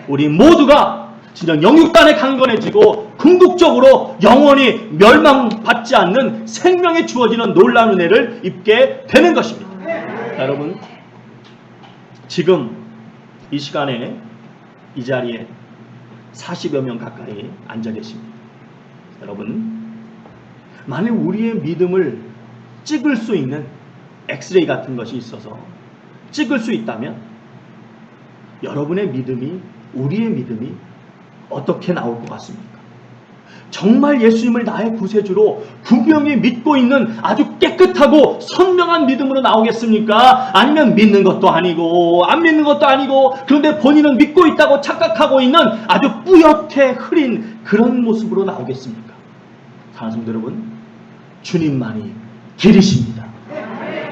우리 모두가 진정 영육간에 강건해지고 궁극적으로 영원히 멸망받지 않는 생명에 주어지는 놀라운 은혜를 입게 되는 것입니다. 자, 여러분, 지금 이 시간에 이 자리에 40여 명 가까이 앉아 계십니다. 여러분, 만일 우리의 믿음을 찍을 수 있는 엑스레이 같은 것이 있어서 찍을 수 있다면 여러분의 믿음이, 우리의 믿음이 어떻게 나올 것 같습니까? 정말 예수님을 나의 구세주로 분명히 믿고 있는 아주 깨끗하고 선명한 믿음으로 나오겠습니까? 아니면 믿는 것도 아니고 안 믿는 것도 아니고 그런데 본인은 믿고 있다고 착각하고 있는 아주 뿌옇게 흐린 그런 모습으로 나오겠습니까? 사랑하는 성도 여러분, 주님만이 길이십니다.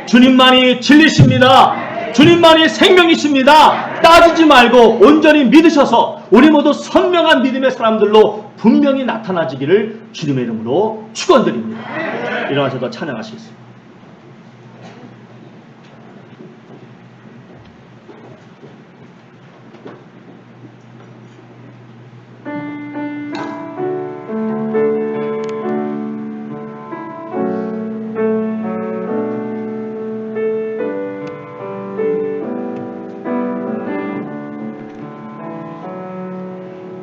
주님만이 진리십니다. 주님만이 생명이십니다. 따지지 말고 온전히 믿으셔서 우리 모두 선명한 믿음의 사람들로 분명히 나타나지기를 주님의 이름으로 축원드립니다. 일어나셔서 찬양하시겠습니다.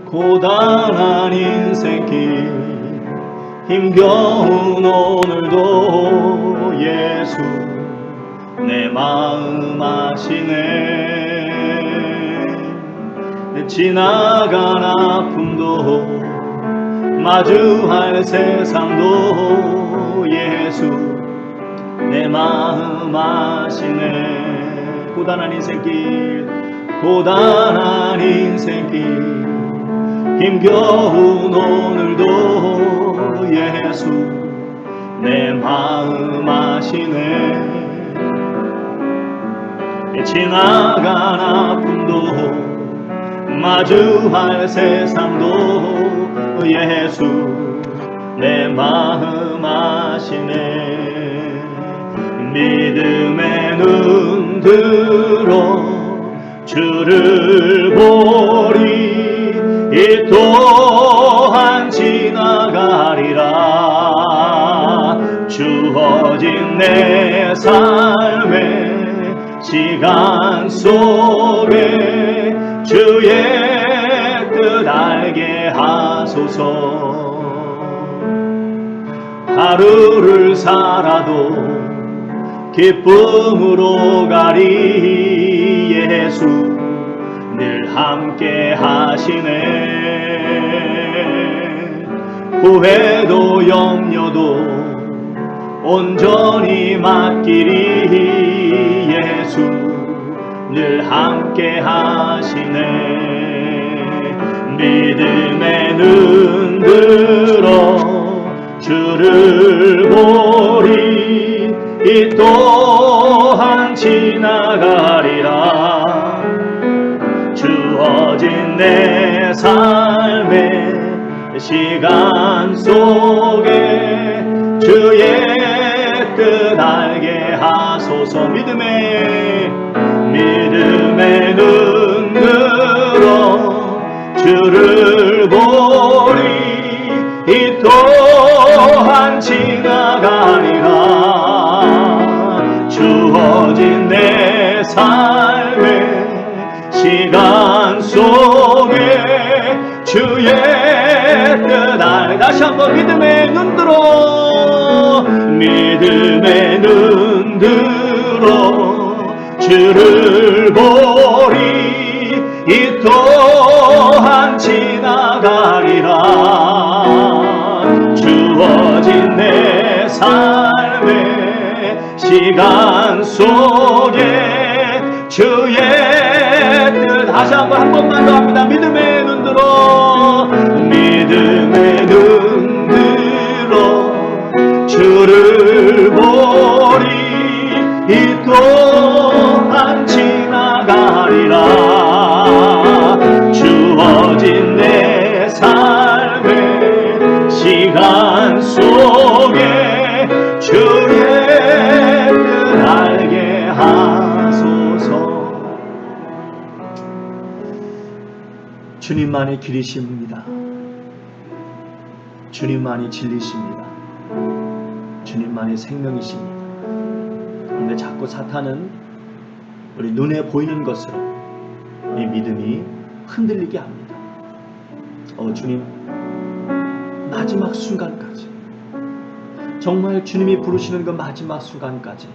고단한 인생길 힘겨운 오늘도 예수 내 마음 아시네. 지나간 아픔도 마주할 세상도 예수 내 마음 아시네. 고단한 인생길 고단한 인생길 힘겨운 오늘도 예수 내 마음 아시네. 지나간 아픔도 마주할 세상도 예수 내 마음 아시네. 믿음의 눈 들어 주를 보리 이 또한 지나가리라. 주어진 내 삶의 시간 속에 주의 뜻 알게 하소서. 하루를 살아도 기쁨으로 가리 예수 늘 함께 하시네. 후회도 염려도 온전히 맡기리 예수 늘 함께 하시네. 믿음의 눈 들어 주를 보리 이 또한 지나가리라. 주어진 내 삶의 시간 속에 주의 뜻 알게 하소서. 믿음의 눈 들어 주를 보리 이 또한 지나가리라. 주어진 내 삶의 시간 속에 주의 뜻 알게. 다시 한번 믿음의 눈 들어 주를 보리 이 또한 지나가리라. 주어진 내 삶의 시간 속에 주의 뜻. 다시 한 번만 더 합니다. 믿음의 눈 들어 주를 보리 이 또한 지나가리라. 주어진 내 삶의 시간 속에 주의 뜻 알게 하소서. 주님만이 길이십니다. 주님만이 진리십니다. 주님만이 생명이십니다. 그런데 자꾸 사탄은 우리 눈에 보이는 것으로 이 믿음이 흔들리게 합니다. 주님, 마지막 순간까지, 정말 주님이 부르시는 그 마지막 순간까지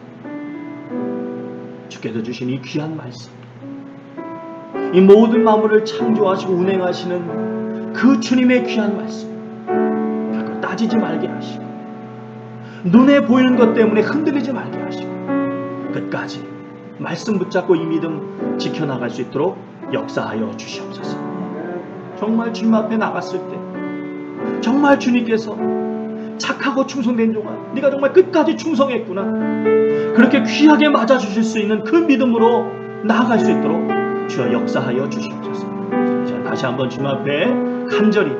주께서 주신 이 귀한 말씀, 이 모든 만물을 창조하시고 운행하시는 그 주님의 귀한 말씀, 결코 따지지 말게 하시고 눈에 보이는 것 때문에 흔들리지 말게 하시고 끝까지 말씀 붙잡고 이 믿음 지켜나갈 수 있도록 역사하여 주시옵소서. 정말 주님 앞에 나갔을 때 정말 주님께서 착하고 충성된 종아, 네가 정말 끝까지 충성했구나, 그렇게 귀하게 맞아주실 수 있는 그 믿음으로 나아갈 수 있도록 주여 역사하여 주시옵소서. 자, 다시 한번 주님 앞에 간절히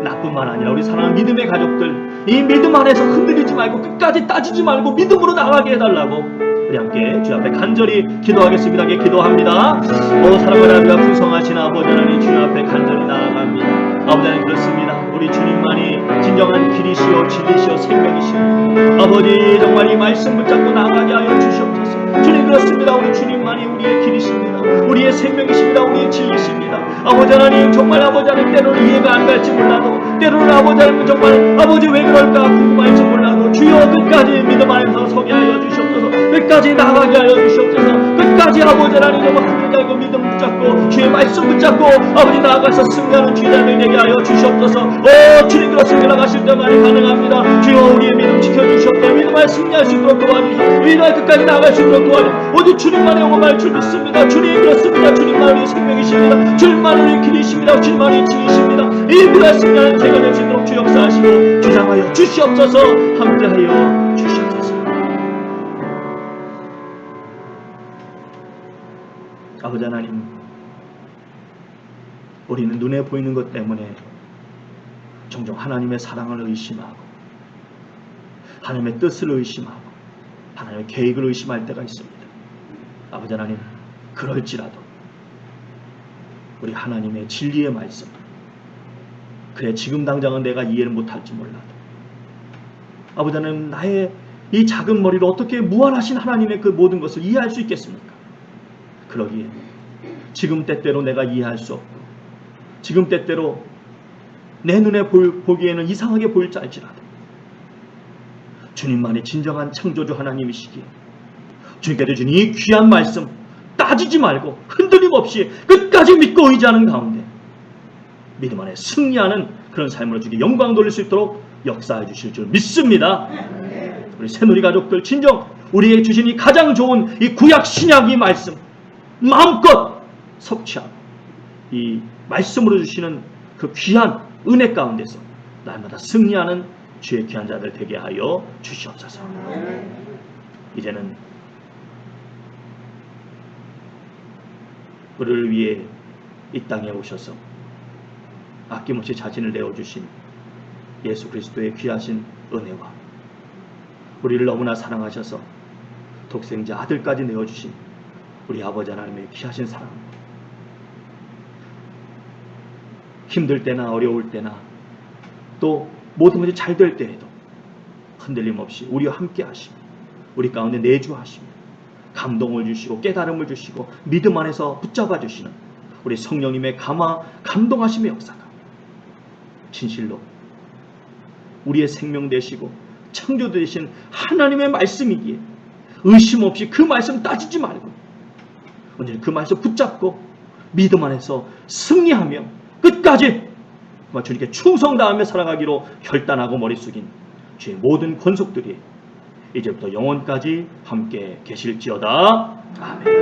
나뿐만 아니라 우리 사랑하는 믿음의 가족들, 이 믿음 안에서 흔들리지 말고 끝까지 따지지 말고 믿음으로 나가게 해달라고 우리 함께 주 앞에 간절히 기도하겠습니다. 기도합니다. 사랑하는 하나님과 풍성하신 아버지 하나님, 주님 앞에 간절히 나아갑니다. 아버지 하나님, 그렇습니다. 우리 주님만이 진정한 길이시오 진리시오 생명이시오. 아버지, 정말 이 말씀 붙잡고 나아가게 하여 주시옵소서. 주님, 그렇습니다. 우리 주님만이 우리의 길이십니다. 우리의 생명이십니다. 우리의 진리십니다. 아버지 하나님, 정말 아버지 하나님, 때로는 이해가 안 갈지 몰라도, 때로는 아버지 하나님 정말 아버지 왜 그럴까 궁금할지 몰라도 주여 끝까지 믿음 안에서 서게 하여 주시옵소서. 끝까지 나가게 하여 주시옵소서. 끝까지 아버지 하나님 정말 흔들지 않고 믿음 붙잡고 주의 말씀 붙잡고 아버지 나아가서 승리하는 주자들 되게 하여 주시옵소서. 주님, 그렇습니다. 나가실 때만이 가능합니다. 주여 우리의 믿음 지켜주시옵소서. 믿음을 승리할 수 있도록 도와주시옵소서. 믿음을 끝까지 나아갈 수 있도록 도와주시옵소서. 오직 주님만의 영원할 줄 믿습니다. 주님, 그렇습니다. 주님만 우리 생명이십니다. 주님만 우리 길이십니다. 주님만 우리 진리십니다. 이 믿음을 승리하는 제가 될 수 있도록 주 역사하시고 주장하여 주시옵소서. 함께하여 주시옵소서. 아버지 하나님, 우리는 눈에 보이는 것 때문에 종종 하나님의 사랑을 의심하고 하나님의 뜻을 의심하고 하나님의 계획을 의심할 때가 있습니다. 아버지 하나님, 그럴지라도 우리 하나님의 진리의 말씀, 그래 지금 당장은 내가 이해를 못할지 몰라도 아버지 하나님, 나의 이 작은 머리로 어떻게 무한하신 하나님의 그 모든 것을 이해할 수 있겠습니까? 그러기에 지금 때때로 내가 이해할 수 없고 지금 때때로 내 눈에 보기에는 이상하게 보일지 알지라도 주님만이 진정한 창조주 하나님이시기에 주님께서 주신 이 귀한 말씀 빠지지 말고 흔들림 없이 끝까지 믿고 의지하는 가운데 믿음 안에 승리하는 그런 삶으로 주께 영광 돌릴 수 있도록 역사해 주실 줄 믿습니다. 우리 새누리 가족들 진정 우리에게 주신 이 가장 좋은 이 구약 신약의 말씀 마음껏 섭취하고 이 말씀으로 주시는 그 귀한 은혜 가운데서 날마다 승리하는 주의 귀한 자들 되게 하여 주시옵소서. 이제는 우리를 위해 이 땅에 오셔서 아낌없이 자신을 내어주신 예수 그리스도의 귀하신 은혜와 우리를 너무나 사랑하셔서 독생자 아들까지 내어주신 우리 아버지 하나님의 귀하신 사랑, 힘들 때나 어려울 때나 또 모든 것이 잘 될 때에도 흔들림 없이 우리와 함께 하시고 우리 가운데 내주하시고 감동을 주시고 깨달음을 주시고 믿음 안에서 붙잡아 주시는 우리 성령님의 감동하심의 역사가 진실로 우리의 생명 되시고 창조 되신 하나님의 말씀이기에 의심 없이 그 말씀 따지지 말고 오늘 그 말씀 붙잡고 믿음 안에서 승리하며 끝까지 주님께 충성다하며 살아가기로 결단하고 머리 숙인 주의 모든 권속들이 이제부터 영원까지 함께 계실지어다. 아멘.